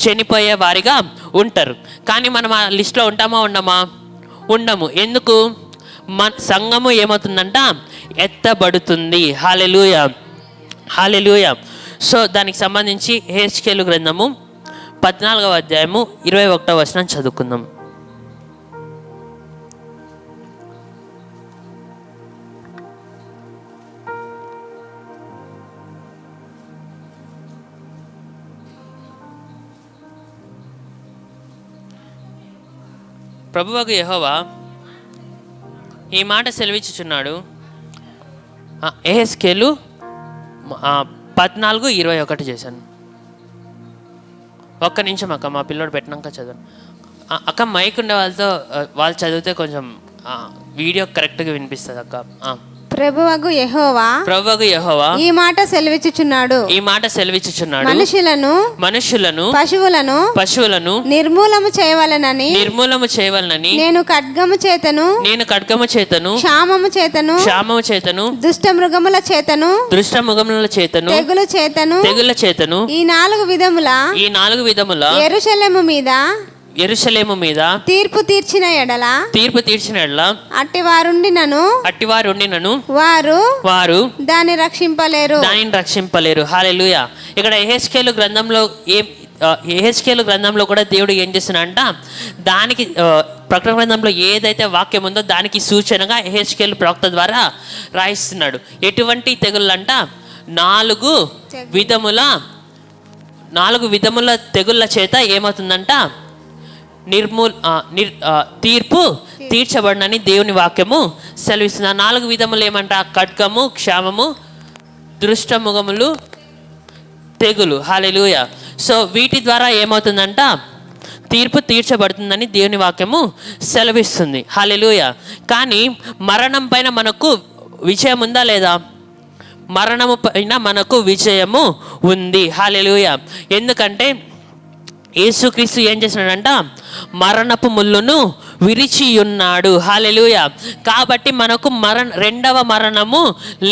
Speaker 1: చనిపోయే వారిగా ఉంటారు. కానీ మనం ఆ లిస్ట్లో ఉంటామా? ఉండము. ఎందుకు? సంఘము ఏమవుతుందంట? ఎత్తబడుతుంది. హల్లెలూయా. హల్లెలూయా. సో దానికి సంబంధించి హెచ్కేలు గ్రంథము 14వ అధ్యాయము 21వ వచనం చదువుకుందాం. ప్రభువగు యెహోవా ఈ మాట సెలవిచ్చుచున్నాడు. హెచ్కేలు 14:21 చేశాను. ఒక్క నిమిషం అక్క, మా పిల్లోడు పెట్టినాక చదవను. అక్క మైక్ ఉండే వాళ్ళు చదివితే కొంచెం వీడియో కరెక్ట్గా వినిపిస్తుంది అక్క.
Speaker 2: ప్రభువగు యెహోవా ఈ మాట సెలవిచ్చుచున్నాడు. మనుషులను పశువులను నిర్మూలము చేయవలెనని నేను ఖడ్గము చేతను క్షామము చేతను దుష్ట మృగముల చేతను తెగుల చేతను ఈ 4 విధముల
Speaker 1: యెరూషలేము మీద
Speaker 2: తీర్పు తీర్చిన ఎడల అట్టివారుండినను వారు దాన్ని
Speaker 1: రక్షింపలేరు. హల్లెలూయా. ఇక్కడ యెహెజ్కేలు గ్రంథంలో కూడా దేవుడు ఏం చేస్తున్నాడంట? దానికి ప్రకటన గ్రంథంలో ఏదైతే వాక్యం ఉందో దానికి సూచనగా యెహెజ్కేలు ప్రవక్త ద్వారా రాయిస్తున్నాడు. ఎటువంటి తెగుళ్ళంట? 4 విధముల తెగుళ్ళ చేత ఏమవుతుందంట? తీర్పు తీర్చబడినని దేవుని వాక్యము సెలవిస్తుంది. 4 విధములు ఏమంట? ఖడ్గము, క్షామము, దృష్టముఖములు, తెగులు. హల్లెలూయా. సో వీటి ద్వారా ఏమవుతుందంట? తీర్పు తీర్చబడుతుందని దేవుని వాక్యము సెలవిస్తుంది. హల్లెలూయా. కానీ మరణం పైన మనకు విజయం ఉందా లేదా? మరణము పైన మనకు విజయము ఉంది. హల్లెలూయా. ఎందుకంటే యేసుక్రీస్తు ఏం చేసినాడంట? మరణపు ముళ్ళును విరిచి ఉన్నాడు. హల్లెలూయా. కాబట్టి మనకు రెండవ మరణము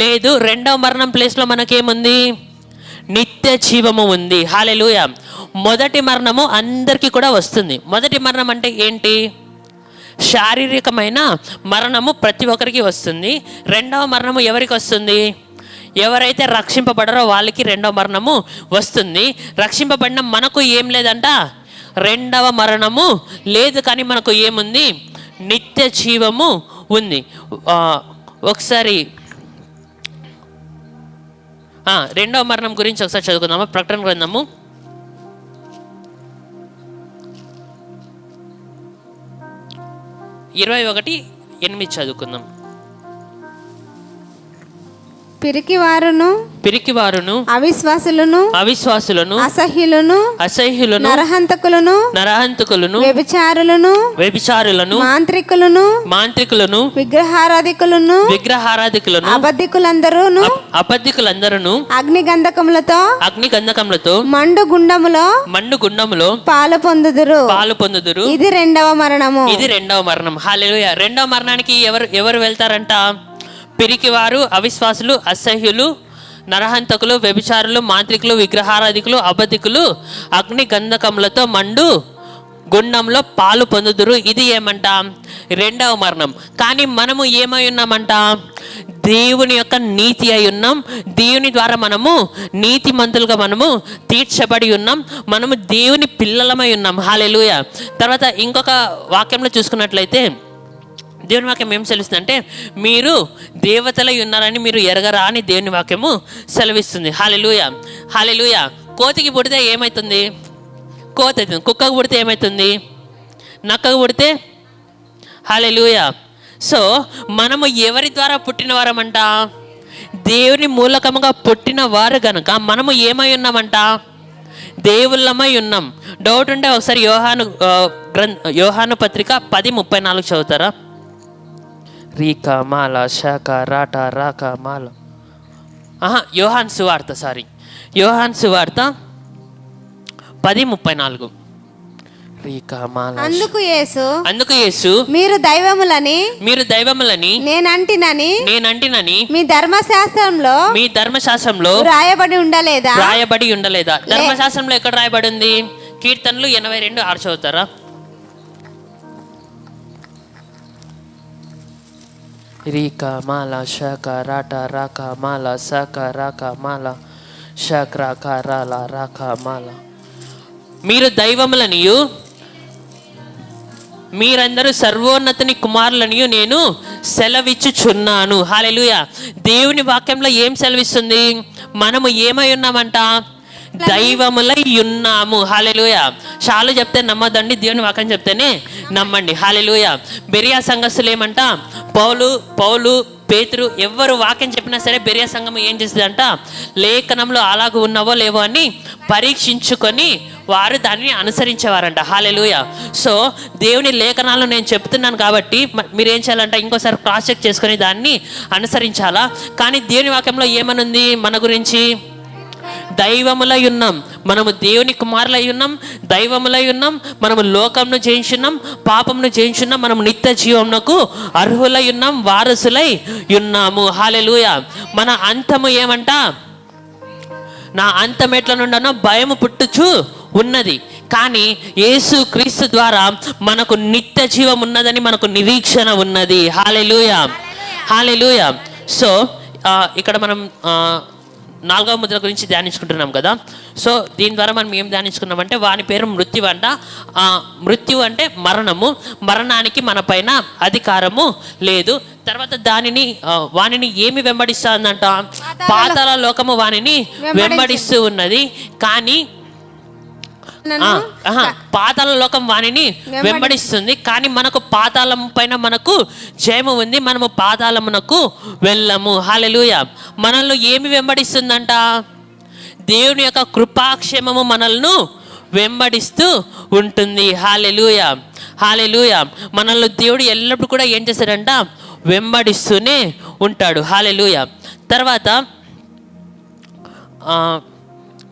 Speaker 1: లేదు. రెండవ మరణం ప్లేస్లో మనకేముంది? నిత్య జీవము ఉంది. హల్లెలూయా. మొదటి మరణము అందరికీ కూడా వస్తుంది. మొదటి మరణం అంటే ఏంటి? శారీరకమైన మరణము ప్రతి ఒక్కరికి వస్తుంది. రెండవ మరణము ఎవరికి వస్తుంది? ఎవరైతే రక్షింపబడరో వాళ్ళకి రెండవ మరణము వస్తుంది. రక్షింపబడిన మనకు ఏం లేదంట? రెండవ మరణము లేదు. కానీ మనకు ఏముంది? నిత్య జీవము ఉంది. ఒకసారి రెండవ మరణం గురించి ఒకసారి చదువుకుందామా? ప్రకటన గ్రంథము 21:8 చదువుకుందాం.
Speaker 2: పిరికివారును
Speaker 1: అవిశ్వాసులను
Speaker 2: అసహ్యులను
Speaker 1: నరహంతకులను వ్యభిచారులను మాంత్రికులను విగ్రహారాధికులను అబద్ధికులందరూ అగ్నిగంధకములతో మండు గుండములో పాలు పొందుదురు. ఇది రెండవ మరణం. హల్లెలూయా. రెండవ మరణానికి ఎవరు వెళ్తారంట? పిరికివారు, అవిశ్వాసులు, అసహ్యులు, నరహంతకులు, వ్యభిచారులు, మాంత్రికులు, విగ్రహారాధికులు, అబద్ధికులు అగ్ని గంధకములతో మండు గుండంలో పాలు పొందుదురు. ఇది ఏమంట? రెండవ మరణం. కానీ మనము ఏమై ఉన్నామంట? దేవుని యొక్క నీతి అయి ఉన్నాం. దేవుని ద్వారా మనము నీతిమంతులుగా మనము తీర్చబడి ఉన్నాం. మనము దేవుని పిల్లలమై ఉన్నాం. హల్లెలూయా. తర్వాత ఇంకొక వాక్యంలో చూసుకున్నట్లయితే దేవుని వాక్యం ఏం సెలవిస్తుందంటే, మీరు దేవతలై ఉన్నారని మీరు ఎరగరా అని దేవుని వాక్యము సెలవిస్తుంది. హల్లెలూయా. హల్లెలూయా. కోతికి పుడితే ఏమవుతుంది? కోతి అవుతుంది. కుక్కకు పుడితే ఏమవుతుంది? నక్కకు పుడితే? హల్లెలూయా. సో మనము ఎవరి ద్వారా పుట్టిన వారమంట? దేవుని మూలకముగా పుట్టిన వారు గనుక మనము ఏమై ఉన్నామంట? దేవుళ్ళమై ఉన్నాం. డౌట్ ఉంటే ఒకసారి యోహాను పత్రిక 10:34 చదువుతారా? రీకా మాల శాఖ రాట రాక మాల యోహాన్ సువార్త 10:34.
Speaker 2: అందుకు యేసు
Speaker 1: మీరు దైవములని నేనంటినని
Speaker 2: మీ ధర్మశాస్త్రంలో రాయబడి ఉండలేదా?
Speaker 1: ధర్మశాస్త్రంలో ఎక్కడ రాయబడి ఉంది? కీర్తనలు 82:6 చదువుతారా? రీకా మాల శాఖ రాట రాక మాల శాఖ రాక మాల శాఖ రాక రాల రాక మాల. మీరు దైవములనియు మీరందరూ సర్వోన్నతుని కుమారులనియు నేను సెలవిచ్చుచున్నాను. హల్లెలూయా. దేవుని వాక్యంలో ఏం సెలవిస్తుంది? మనము ఏమై ఉన్నామంట? దైవములై ఉన్నాము. హల్లెలూయా. చాలు చెప్తే నమ్మదండి, దేవుని వాక్యం చెప్తేనే నమ్మండి. హల్లెలూయా. బెరియా సంఘస్థులు ఏమంట? పౌలు పేతురు ఎవరు వాక్యం చెప్పినా సరే బెరియా సంఘం ఏం చేస్తుందంట? లేఖనంలో అలాగూ ఉన్నావో లేవో అని పరీక్షించుకొని వారు దాన్ని అనుసరించేవారంట. హల్లెలూయా. సో దేవుని లేఖనాలు నేను చెప్తున్నాను కాబట్టి మీరు ఏం చేయాలంట? ఇంకోసారి క్రాస్ చెక్ చేసుకొని దాన్ని అనుసరించాలా. కానీ దేవుని వాక్యంలో ఏమనుంది మన గురించి? దైవములై ఉన్నాం, మనము దేవుని కుమారులై ఉన్నాం, దైవములై ఉన్నాం, మనము లోకంను జయించున్నాం, పాపమును జయించున్నాం, మనము నిత్య జీవమునకు అర్హులై ఉన్నాం, వారసులై ఉన్నాము. హల్లెలూయా. మన అంతము ఏమంట? నా అంతం ఎట్లా నుండనో భయము పుట్టుచు ఉన్నది. కానీ యేసు క్రీస్తు ద్వారా మనకు నిత్య జీవం ఉన్నదని మనకు నిరీక్షణ ఉన్నది. హల్లెలూయా. హల్లెలూయా. సో ఇక్కడ మనం 4వ ముద్ర గురించి ధ్యానించుకుంటున్నాం కదా. సో దీని ద్వారా మనం ఏం ధ్యానించుకున్నామంటే వాని పేరు మృత్యు అంట. మృత్యు అంటే మరణము. మరణానికి మన పైన అధికారము లేదు. తర్వాత వానిని ఏమి వెంబడిస్తుందంట? పాతాళ లోకము వానిని వెంబడిస్తూ ఉన్నది. కానీ పాతాళ లోకం వానిని వెంబడిస్తుంది. కానీ మనకు పాతాళం పైన మనకు జయము ఉంది. మనము పాతాళమునకు వెళ్ళము. హల్లెలూయా. మనల్ని ఏమి వెంబడిస్తుందంట? దేవుని యొక్క కృపాక్షేమము మనల్ని వెంబడిస్తూ ఉంటుంది. హల్లెలూయా. హల్లెలూయా. మనల్ని దేవుడు ఎల్లప్పుడూ కూడా ఏం చేస్తాడంట? వెంబడిస్తూనే ఉంటాడు. హల్లెలూయా.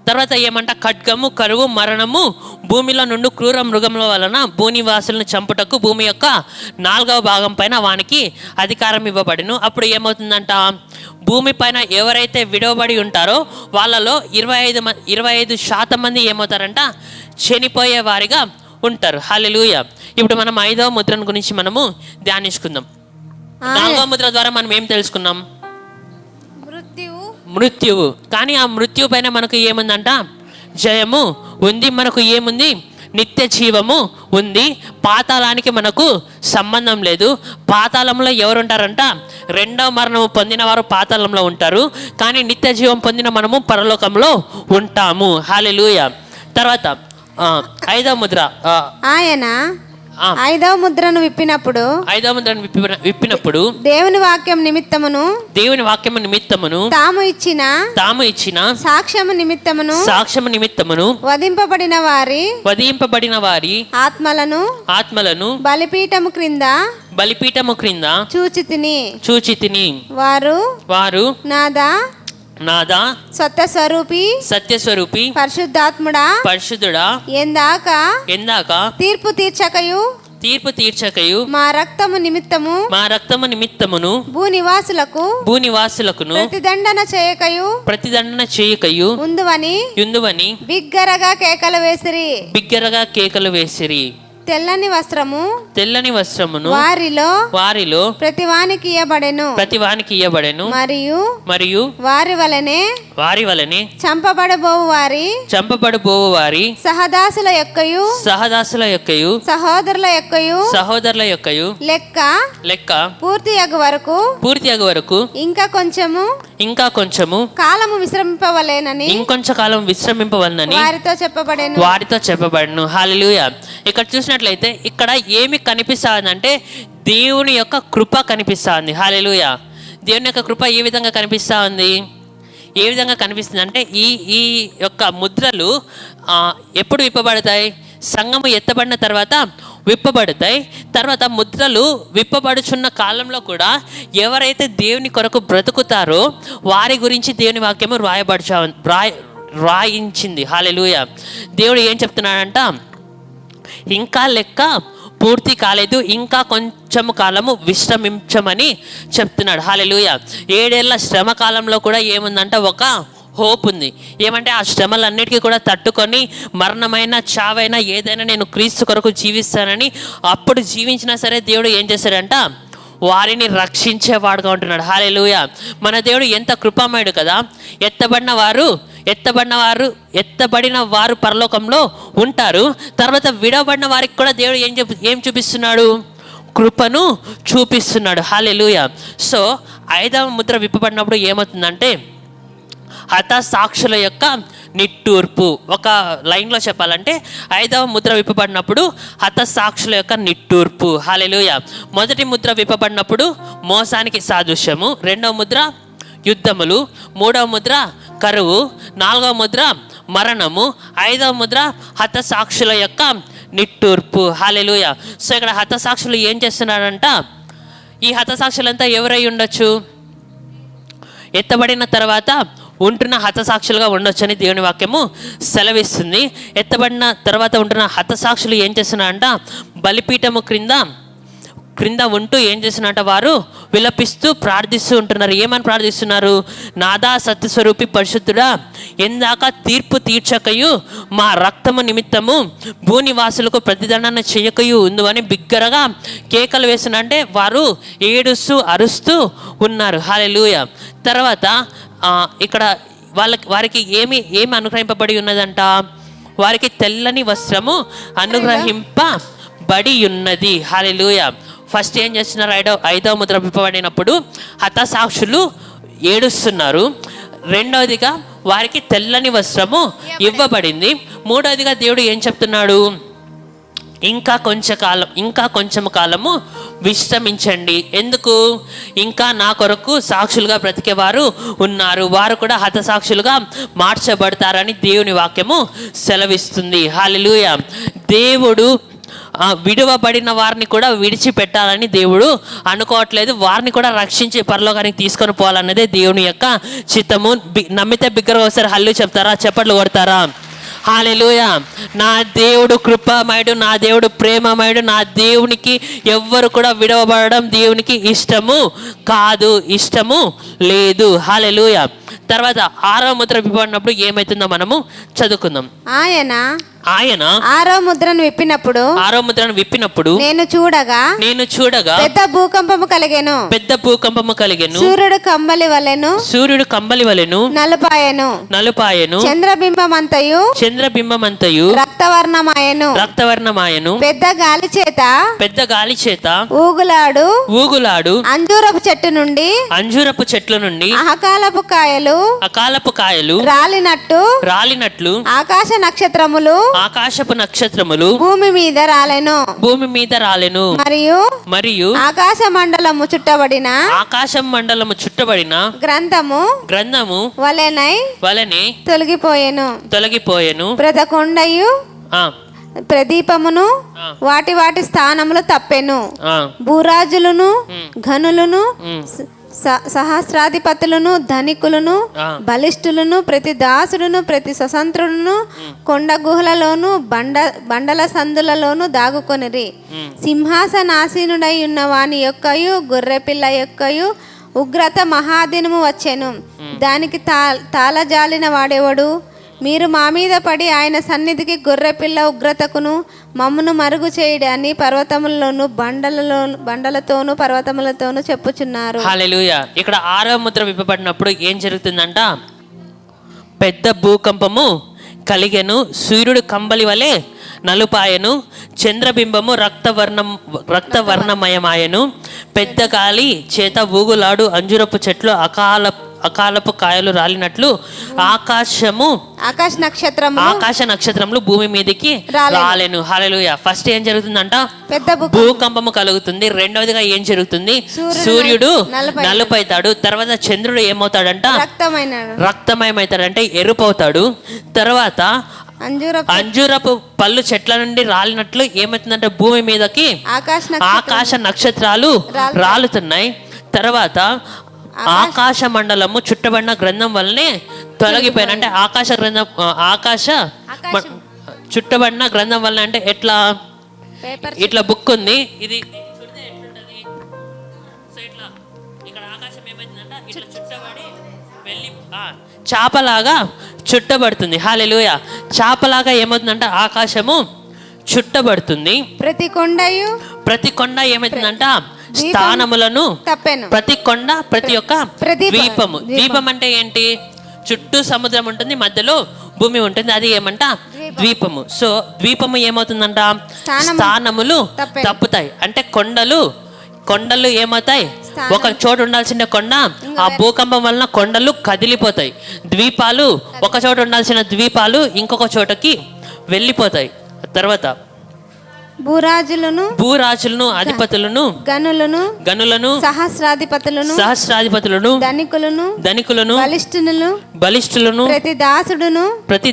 Speaker 1: తర్వాత ఏమంట? ఖడ్గము, కరువు, మరణము భూమిలో నుండి క్రూర మృగముల వలన భూనివాసులను చంపుటకు భూమి యొక్క 4వ భాగం పైన వానికి అధికారం ఇవ్వబడిను. అప్పుడు ఏమవుతుందంట? భూమి పైన ఎవరైతే విడవబడి ఉంటారో వాళ్ళలో 25% మంది ఏమవుతారంట? చనిపోయే వారిగా ఉంటారు. హల్లెలూయా. ఇప్పుడు మనం 5వ ముద్రను గురించి మనము ధ్యానించుకుందాం. 4వ ముద్ర ద్వారా మనం ఏం తెలుసుకున్నాం? మృత్యువు. కానీ ఆ మృత్యు పైన మనకు ఏముందంట? జయము ఉంది. మనకు ఏముంది? నిత్య జీవము ఉంది. పాతాళానికి మనకు సంబంధం లేదు. పాతాళంలో ఎవరుంటారంట? 2వ మరణము పొందిన వారు పాతాళంలో ఉంటారు. కానీ నిత్య జీవం పొందిన మనము పరలోకంలో ఉంటాము. హల్లెలూయా. తర్వాత 5వ ముద్ర
Speaker 2: ఐదవ ముద్రను విప్పినప్పుడు దేవుని వాక్యం నిమిత్తమును తాము ఇచ్చిన సాక్ష్యము నిమిత్తమును వధింపబడిన వారి ఆత్మలను బలిపీఠము క్రింద చూచితిని. వారు నాదా సత్యస్వరూపి పరిశుద్ధుడా ఎందాక తీర్పు తీర్చకయు మా రక్తము నిమిత్తమును భూనివాసులకు ప్రతిదండన చేయకయు ఉందువని బిగ్గరగా కేకలు వేసిరి. తెల్లని వస్త్రమును వారిలో ప్రతివానికి ఇయ్యబడెను. మరియు వారి వలనే చంపబడబోవు వారి సహదాసుల యొక్కయు సహోదరుల యొక్కయు లెక్క పూర్తి అగు వరకు ఇంకా కొంచెము కాలము విశ్రమింపవలెనని
Speaker 1: ఇంకొంచెం కాలం విశ్రమింపవలనని వారితో చెప్పబడను. హల్లెలూయా. ఇక్కడ చూసినట్లయితే ఇక్కడ ఏమి కనిపిస్తుందంటే దేవుని యొక్క కృప కనిపిస్తుంది. హల్లెలూయా. దేవుని యొక్క కృప ఏ విధంగా కనిపిస్తూ ఉంది? ఏ విధంగా కనిపిస్తుంది అంటే ఈ యొక్క ముద్రలు ఎప్పుడు విప్పబడతాయి? సంఘము ఎత్తబడిన తర్వాత విప్పబడతాయి. తర్వాత ముద్రలు విప్పబడుచున్న కాలంలో కూడా ఎవరైతే దేవుని కొరకు బ్రతుకుతారో వారి గురించి దేవుని వాక్యము రాయించింది. హల్లెలూయా. దేవుడు ఏం చెప్తున్నాడంట? ఇంకా లెక్క పూర్తి కాలేదు, ఇంకా కొంచెము కాలము విశ్రమించమని చెప్తున్నాడు. హల్లెలూయా. 7 ఏళ్ల శ్రమ కాలంలో కూడా ఏముందంట? ఒక హోప్ ఉంది. ఏమంటే ఆ శ్రమలన్నిటికీ కూడా తట్టుకొని మరణమైన చావైనా ఏదైనా నేను క్రీస్తు కొరకు జీవిస్తానని అప్పుడు జీవించినా సరే దేవుడు ఏం చేశాడంట? వారిని రక్షించేవాడుగా ఉంటున్నాడు. హల్లెలూయా. మన దేవుడు ఎంత కృపామయుడు కదా. ఎత్తబడిన వారు పరలోకంలో ఉంటారు. తర్వాత విడవబడిన వారికి కూడా దేవుడు ఏం చూపిస్తున్నాడు? కృపను చూపిస్తున్నాడు. హల్లెలూయా. సో 5వ ముద్ర విప్పబడినప్పుడు ఏమవుతుందంటే హతసాక్షుల యొక్క నిట్టూర్పు. ఒక లైన్లో చెప్పాలంటే 5వ ముద్ర విప్పబడినప్పుడు హతసాక్షుల యొక్క నిట్టూర్పు. హల్లెలూయా. మొదటి ముద్ర విప్పబడినప్పుడు మోసానికి సాదృశ్యము, 2వ ముద్ర యుద్ధములు, 3వ ముద్ర కరువు, 4వ ముద్ర మరణము, 5వ ముద్ర హతసాక్షుల యొక్క నిట్టూర్పు. హల్లెలూయా. సో ఇక్కడ హతసాక్షులు ఏం చేస్తున్నారంట? ఈ హతసాక్షులంతా ఎవరై ఉండొచ్చు? ఎత్తబడిన తర్వాత ఉంటున్న హతసాక్షులుగా ఉండొచ్చని దేవుని వాక్యము సెలవిస్తుంది. ఎత్తబడిన తర్వాత ఉంటున్న హతసాక్షులు ఏం చేస్తున్నారంట? బలిపీఠము క్రింద ఉంటూ ఏం చేస్తున్నారంట? వారు విలపిస్తూ ప్రార్థిస్తూ ఉంటున్నారు. ఏమని ప్రార్థిస్తున్నారు? నాదా సత్యస్వరూపి పరిశుద్ధుడా ఎందాక తీర్పు తీర్చకయు మా రక్తము నిమిత్తము భూనివాసులకు ప్రతిదండన చేయకయు ఉందు అని బిగ్గరగా కేకలు వేస్తున్నారంటే వారు ఏడుస్తూ అరుస్తూ ఉన్నారు. హల్లెలూయా. తర్వాత ఇక్కడ వారికి ఏమి అనుగ్రహింపబడి ఉన్నదంట? వారికి తెల్లని వస్త్రము అనుగ్రహింపబడి ఉన్నది. హల్లెలూయా. ఫస్ట్ ఏం చేస్తున్నారు? 5వ ముద్ర విప్పబడినప్పుడు హతసాక్షులు ఏడుస్తున్నారు. 2వదిగా వారికి తెల్లని వస్త్రము ఇవ్వబడింది. 3వదిగా దేవుడు ఏం చెప్తున్నాడు? ఇంకా కొంచెం కాలము విశ్రమించండి. ఎందుకు? ఇంకా నా కొరకు సాక్షులుగా బ్రతికేవారు ఉన్నారు, వారు కూడా హతసాక్షులుగా మార్చబడతారని దేవుని వాక్యము సెలవిస్తుంది. హల్లెలూయా. దేవుడు విడువబడిన వారిని కూడా విడిచిపెట్టాలని దేవుడు అనుకోవట్లేదు. వారిని కూడా రక్షించి పరలోకానికి తీసుకొని పోవాలన్నదే దేవుని యొక్క చిత్తము. నమ్మితే బిగ్గరగా ఒకసారి హల్లు చెప్తారా? చప్పట్లు కొడతారా? హల్లెలూయా. నా దేవుడు కృపామయుడు, నా దేవుడు ప్రేమమయుడు. నా దేవునికి ఎవ్వరు కూడా విడవబడడం దేవునికి ఇష్టము కాదు, ఇష్టము లేదు. హల్లెలూయా. తర్వాత 6వ ముద్ర విప్పబడినప్పుడు ఏమైతుందో మనము చదువుకుందాం. ఆయన 6వ ముద్రను విప్పినప్పుడు నేను చూడగా పెద్ద భూకంపము కలిగెను. సూర్యుడు కంబలి వలెను నలుపాయెను. చంద్రబింబమంతయు రక్తవర్ణమాయెను. పెద్ద గాలి చేత ఊగులాడు అంజూరపు చెట్ల నుండి అకాలపు కాయలు రాలినట్లు ఆకాశ నక్షత్రములు ఆకాశపు నక్షత్రములు
Speaker 2: భూమి మీద రాలెను.
Speaker 1: భూమి మీద రాలెను. మరియు
Speaker 2: ఆకాశ మండలము చుట్టబడిన
Speaker 1: ఆకాశం మండలము చుట్టబడిన
Speaker 2: గ్రంథము వలెనే తొలగిపోయెను. ప్రతకొండయు ప్రదీపమును వాటి వాటి స్థానములు తప్పెను. భూరాజులను ఘనులను సహస్రాధిపతులను ధనికులను బలిష్ఠులను ప్రతి దాసుడును ప్రతి స్వతంత్రుడును కొండ గుహలలోను బండల సందులలోను దాగుకొనిరి. సింహాసనాసీనుడై ఉన్న వాని యొక్కయు గొర్రెపిల్ల యొక్కయు ఉగ్రత మహాదినము వచ్చెను. దానికి తాళజాలిన వాడెవడు? మీరు మా మీద పడి ఆయన సన్నిధికి గొర్రెపిల్ల ఉగ్రతకును మమ్మును మరుగు చేయడాన్ని పర్వతములలోను బండలతోను పర్వతములతోను చెప్పుచున్నారు.
Speaker 1: హల్లెలూయా. ఇక్కడ 6వ ముద్ర విప్పబడినప్పుడు ఏం జరుగుతుందంట? పెద్ద భూకంపము కలిగెను. సూర్యుడు కంబలి వలె నలుపాయను. చంద్రబింబము రక్తవర్ణమయమాయను. పెద్ద గాలి చేత ఊగులాడు అంజురపు చెట్లు అకాలపు కాయలు రాలినట్లు ఆకాశ నక్షత్రములు భూమి మీదకి రాలెను. హల్లెలూయా. ఫస్ట్ ఏం జరుగుతుందంట? భూకంపము కలుగుతుంది. రెండవదిగా ఏం జరుగుతుంది? సూర్యుడు నలుపైతాడు. తర్వాత చంద్రుడు ఏమవుతాడంట? రక్తమయమవుతాడంటే ఎరుపవుతాడు. తర్వాత అంజూరపు పళ్ళు చెట్ల నుండి రాలినట్లు ఏమవుతుందంటే భూమి మీదకి ఆకాశ నక్షత్రాలు రాలుతున్నాయి. తర్వాత ఆకాశ మండలము చుట్టబడిన గ్రంథం వల్లనే తొలగిపోయిన. అంటే ఆకాశ చుట్టబడిన గ్రంథం వల్ల అంటే ఎట్లా? ఇట్లా బుక్ ఉంది, ఇది చుడితే ఎట్లుంటది? సో ఇట్లా ఇక్కడ ఆకాశం ఏమైందంట? ఇట్లా చుట్టబడి వెళ్ళి చాపలాగా చుట్టబడుతుంది. హల్లెలూయా. చాపలాగా ఏమవుతుందంట? ఆకాశము చుట్టబడుతుంది. ప్రతి కొండ ఏమవుతుందంట? స్థానములను ప్రతి కొండ ప్రతి ఒక్క ద్వీపము. ద్వీపం అంటే ఏంటి? చుట్టూ సముద్రం ఉంటుంది, మధ్యలో భూమి ఉంటుంది, అది ఏమంట? ద్వీపము. సో ద్వీపము ఏమవుతుందంట? స్థానములు తప్పుతాయి. అంటే కొండలు ఏమవుతాయి? ఒక చోటు ఉండాల్సిన కొండ ఆ భూకంపం వలన కొండలు కదిలిపోతాయి. ద్వీపాలు ఒక చోట ఉండాల్సిన ద్వీపాలు ఇంకొక చోటకి వెళ్ళిపోతాయి. తర్వాత భూరాజులను అధిపతులను గనులను సహస్రాధిపతులను ధనికులను బలిష్ఠులను ప్రతి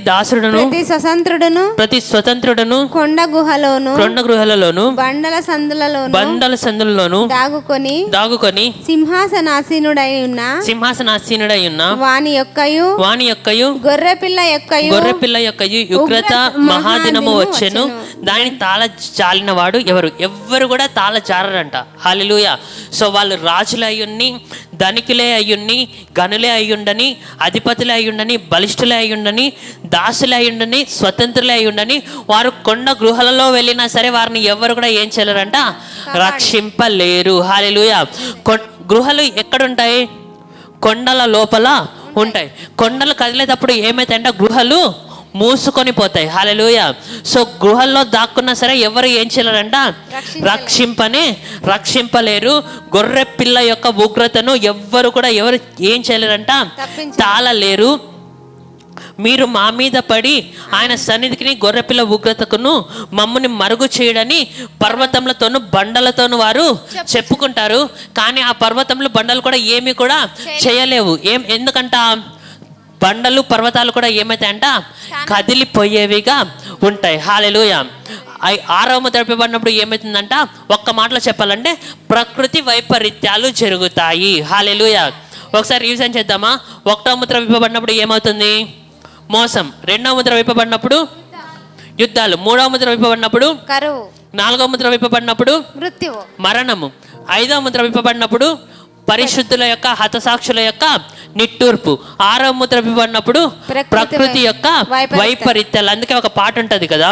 Speaker 1: దాసుడును ప్రతి స్వతంత్రుడును కొండ గుహలలోను బండల సందులలోను దాగుకొని సింహాసనాసీనుడై ఉన్న వాని యొక్కయు గొర్రెపిల్ల యొక్కయు ఉగ్రత మహాదినము వచ్చెను. దాని తాళ జాలిన వాడు ఎవ్వరు కూడా తాళ జారరంట. హల్లెలూయా. సో వాళ్ళు రాజులే అయ్యుండి, ధనికులే అయ్యుండి, గనులే అయ్యుండని, అధిపతులే అయ్యుండని, బలిష్ఠులే అయ్యుండని, దాసులే అయ్యుండని, స్వతంత్రులే అయ్యుండని, వారు కొండ గృహాలలో వెళ్ళినా సరే వారిని ఎవ్వరు కూడా ఏం చేయలేరంట? రక్షింపలేరు. హల్లెలూయా. గృహలు ఎక్కడుంటాయి? కొండల లోపల ఉంటాయి. కొండలు కదిలేటప్పుడు ఏమైతాయంటే గృహలు మూసుకొని పోతాయి. హల్లెలూయా. సో గృహల్లో దాక్కున్నా సరే ఎవరు ఏం చేయలేరంట? రక్షింపలేరు. గొర్రె పిల్ల యొక్క ఉగ్రతను ఎవరు ఏం చేయలేరంట? తాళలేరు. మీరు మా మీద పడి ఆయన సన్నిధికి గొర్రెపిల్ల ఉగ్రతకును మమ్ముని మరుగు చేయడని పర్వతములతోను బండలతోను వారు చెప్పుకుంటారు. కానీ ఆ పర్వతములు బండలు కూడా ఏమీ కూడా చేయలేవు. ఎందుకంట? బండలు పర్వతాలు కూడా ఏమైతాయంట? కదిలిపోయేవిగా ఉంటాయి. హల్లెలూయా. 6వ ముద్ర విప్పబడినప్పుడు ఏమవుతుందంట? ఒక్క మాటలో చెప్పాలంటే ప్రకృతి వైపరీత్యాలు జరుగుతాయి. హల్లెలూయా. ఒకసారి రివిజన్ చేద్దామా? 1వ ముద్ర విప్పబడినప్పుడు ఏమవుతుంది? మోసం. 2వ ముద్ర విప్పబడినప్పుడు యుద్ధాలు. 3వ ముద్ర విప్పబడినప్పుడు కరువు. 4వ ముద్ర విప్పబడినప్పుడు మృత్యువు, మరణము. 5వ ముద్ర విప్పబడినప్పుడు పరిశుద్ధుల యొక్క హతసాక్షుల యొక్క నిట్టూర్పు. 6వ ముద్ర విప్పబడినప్పుడు ప్రకృతి యొక్క వైపరీత్యాలు. అందుకే ఒక పాట ఉంటది కదా,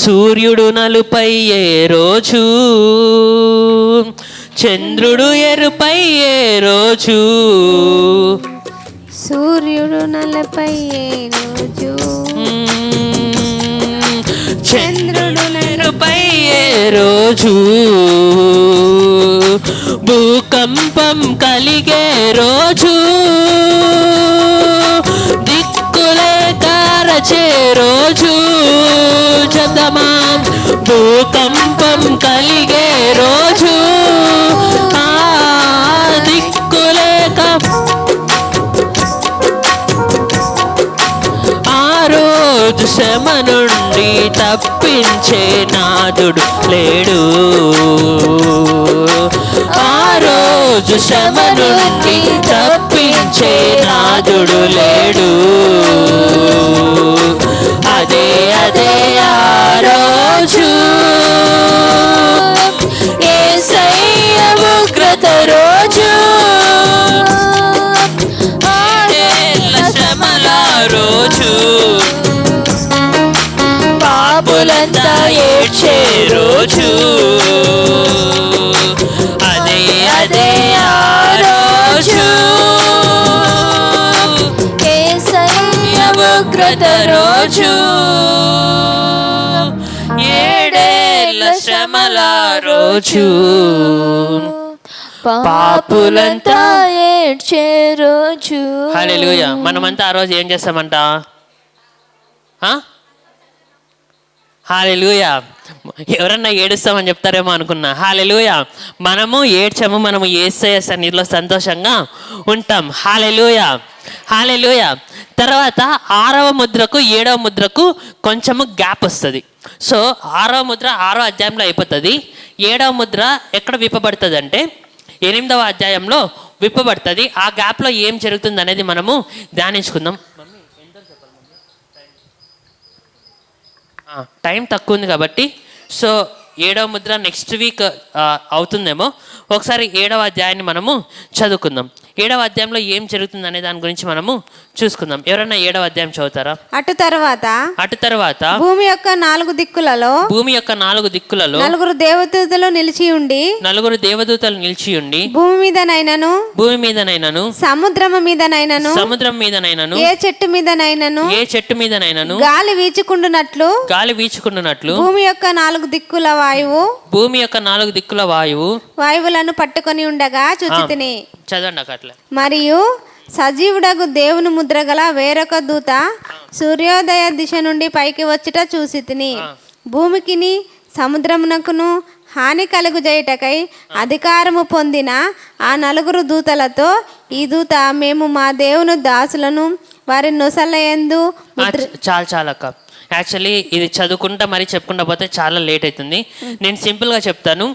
Speaker 1: సూర్యుడు నలుపై ఏ రోజు, చంద్రుడు ఎరుపై ఏ రోజు,
Speaker 2: సూర్యుడు నలుపై ఏ రోజు, చంద్రుడు
Speaker 1: నలుపై ఏ రోజు, భూకంపం కలిగే రోజు, దిక్కులే తారచే రోజు, సంగమా భూకంపం కలిగే రోజు ఆ దిక్కులేక ఆ రోజు శ్రమ నుండి తప్పించే నాదుడు లేడు ఆ రోజు శ్రమ నుండి తప్పించే నాదుడు లేడు అదే అదే ఆ రోజు యేసయ్య ఉగ్రత రోజు ఆడేళ్ళ శ్రమల రోజు పాపులంతా ఏడ్చే రోజు అదే అదే ఆ రోజు యేసయ్య ఉగ్రత రోజు ఏడేళ్ళ శ్రమల రోజు పాపులంతా
Speaker 3: ఏడ్చే రోజు.
Speaker 1: హల్లెలూయా. మనమంతా ఆ రోజు ఏం చేస్తామంట? హల్లెలూయా. ఎవరన్నా ఏడుస్తామని చెప్తారేమో అనుకున్నా. హల్లెలూయా. మనము ఏడ్చాము, మనము యేసయ్య సన్నిధిలో సంతోషంగా ఉంటాం. హల్లెలూయా. హల్లెలూయా. తర్వాత 6వ ముద్రకు 7వ ముద్రకు కొంచెము గ్యాప్ వస్తుంది. సో 6వ ముద్ర 6వ అధ్యాయంలో అయిపోతుంది. 7వ ముద్ర ఎక్కడ విప్పబడుతుంది అంటే 8వ అధ్యాయంలో విప్పబడుతుంది. ఆ గ్యాప్లో ఏం జరుగుతుంది అనేది మనము ధ్యానించుకుందాం. టైం తక్కువ ఉంది కాబట్టి సో 7వ ముద్ర నెక్స్ట్ వీక్ అవుతుందేమో. ఒకసారి 7వ అధ్యాయాన్ని మనము చదువుకుందాం. 7వ అధ్యాయంలో ఏం జరుగుతుంది అనే దాని గురించి మనము చూసుకుందాం. ఎవరైనా 7వ అధ్యాయం చదువుతారా?
Speaker 2: అటు తర్వాత భూమి యొక్క 4 దిక్కులలో 4 దేవదూతలు నిలిచి ఉండి భూమి మీదనైనను సముద్రము మీదనైనను ఏ చెట్టు మీదనైనను గాలి వీచుకుండునట్లు భూమి యొక్క 4 దిక్కుల వాయువులను పట్టుకొని ఉండగా చూచితిని.
Speaker 1: చదవండి అట్లా.
Speaker 2: మరియు సజీవుడగు దేవుని ముద్ర గల వేరొక దూత సూర్యోదయ దిశ నుండి పైకి వచ్చుట చూసితిని. భూమికిని సముద్రమునకును హాని కలుగుజేయుటకై అధికారము పొందిన ఆ 4 దూతలతో ఈ దూత మేము మా దేవుని దాసులను వారి నొసలయందు
Speaker 1: చాలా అక్క. యాక్చువల్లీ ఇది చదువుకుంటా మరి చెప్పుకుంటా పోతే చాలా లేట్ అవుతుంది. నేను సింపుల్గా చెప్తాను,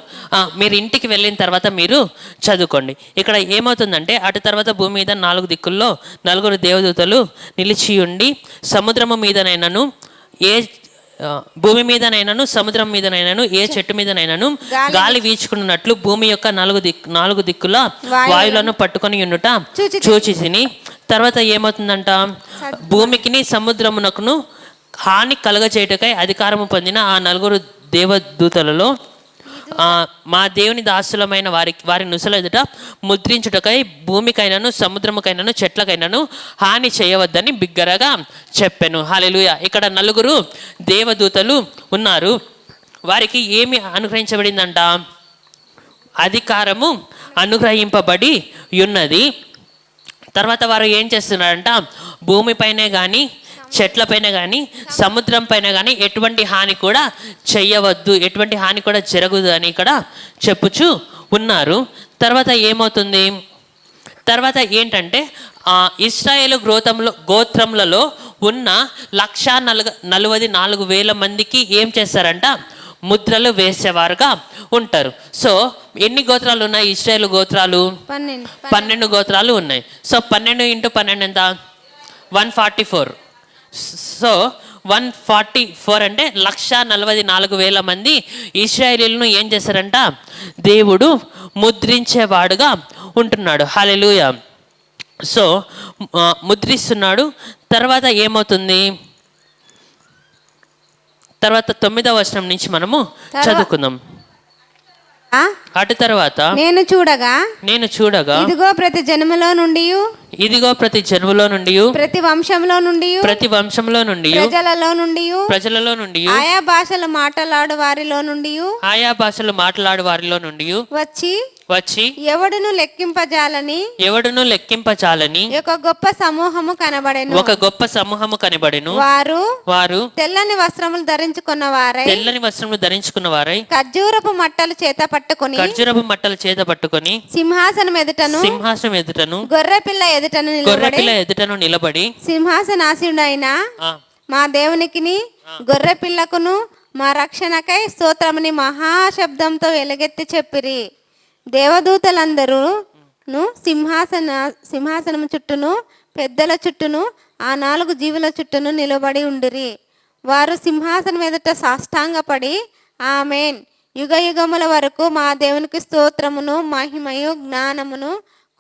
Speaker 1: మీరు ఇంటికి వెళ్ళిన తర్వాత మీరు చదువుకోండి. ఇక్కడ ఏమవుతుందంటే అటు తర్వాత భూమి మీద 4 దిక్కుల్లో 4 దేవదూతలు నిలిచి ఉండి సముద్రము మీదనైనను భూమి మీదనైనను సముద్రం మీదనైనను ఏ చెట్టు మీదనైనను గాలి వీచుకున్నట్లు భూమి యొక్క 4 దిక్కుల వాయువులను పట్టుకొని ఉండుట చూచితిని. తర్వాత ఏమవుతుందంట? భూమికిని సముద్రమునకును హాని కలగచేయటకై అధికారము పొందిన ఆ 4 దేవదూతలలో మా దేవుని దాసులమైన వారి నుసల ఎదుట ముద్రించుటకై భూమికైనను సముద్రముకైనను చెట్లకైనను హాని చేయవద్దని బిగ్గరగా చెప్పెను. హల్లెలూయా. ఇక్కడ 4 దేవదూతలు ఉన్నారు. వారికి ఏమి అనుగ్రహించబడిందంట? అధికారము అనుగ్రహింపబడి ఉన్నది. తర్వాత వారు ఏం చేస్తున్నారంట? భూమిపైనే కానీ చెట్లపైన కానీ సముద్రం పైన కానీ ఎటువంటి హాని కూడా చెయ్యవద్దు, ఎటువంటి హాని కూడా జరగదు అని ఇక్కడ చెప్పుచూ ఉన్నారు. తర్వాత ఏమవుతుంది? తర్వాత ఏంటంటే ఇశ్రాయేలు గోత్రములలో ఉన్న 144,000 మందికి ఏం చేస్తారంట? ముద్రలు వేసేవారుగా ఉంటారు. సో ఎన్ని గోత్రాలు ఉన్నాయి? ఇశ్రాయేలు గోత్రాలు 12 గోత్రాలు ఉన్నాయి. సో 12 × 12 ఎంత? 144. సో 144 అంటే 144,000 మంది ఇశ్రాయేలీయులను ఏం చేశారంట? దేవుడు ముద్రించేవాడుగా ఉంటున్నాడు. హల్లెలూయా. సో ముద్రిస్తున్నాడు. తర్వాత ఏమవుతుంది? తర్వాత 9వ వచనం నుంచి మనము చదువుకుందాం. అటు తర్వాత
Speaker 2: నేను చూడగా ఇదిగో ప్రతి జన్మలో నుండి ప్రతి వంశంలో నుండి ప్రజలలో నుండి ఆయా భాషలు మాట్లాడు వారిలో నుండి
Speaker 1: వచ్చి
Speaker 2: ఎవడును లెక్కింపజాలని
Speaker 1: ఒక
Speaker 2: గొప్ప సమూహము
Speaker 1: కనబడెను. వారు
Speaker 2: తెల్లని వస్త్రములు ధరించుకున్న వారై ఖర్జూరపు మట్టలు చేత పట్టుకొని సింహాసనం ఎదుటను గొర్రెపిల్ల ఎదుటను నిలబడి సింహాసనాసీనుడైన మా దేవునికి గొర్రె పిల్లకును మా రక్షణకై స్తోత్రముని మహాశబ్దంతో ఎలుగెత్తి చెప్పిరి. దేవదూతలందరూ సింహాసనం చుట్టూను పెద్దల చుట్టూను ఆ 4 జీవుల చుట్టూను నిలబడి ఉండిరి. వారు సింహాసనం ఎదుట సాష్టాంగపడి ఆమేన్, యుగ యుగముల వరకు మా దేవునికి స్తోత్రమును మహిమయు జ్ఞానమును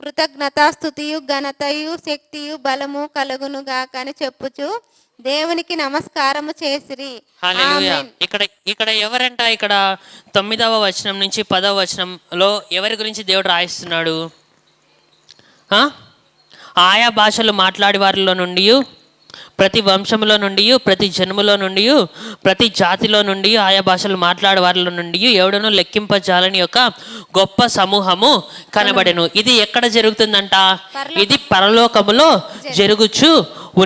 Speaker 2: కృతజ్ఞతాస్తుతియు ఘనతయు శక్తియు బలము కలుగును గాక అని చెప్పుచు దేవునికి నమస్కారము చేసిరి.
Speaker 1: హల్లెలూయా. ఇక్కడ ఎవరంట? ఇక్కడ 9వ వచనం నుంచి 10వ వచనంలో ఎవరి గురించి దేవుడు రాయిస్తున్నాడు? ఆయా భాషలు మాట్లాడే వారిలో నుండి, ప్రతి వంశంలో నుండి, ప్రతి జన్మలో నుండి, ప్రతి జాతిలో నుండి, ఆయా భాషలు మాట్లాడే వారిలో నుండి ఎవడనూ లెక్కింపజాలని యొక్క గొప్ప సమూహము కనబడెను. ఇది ఎక్కడ జరుగుతుందంట? ఇది పరలోకములో జరుగుచు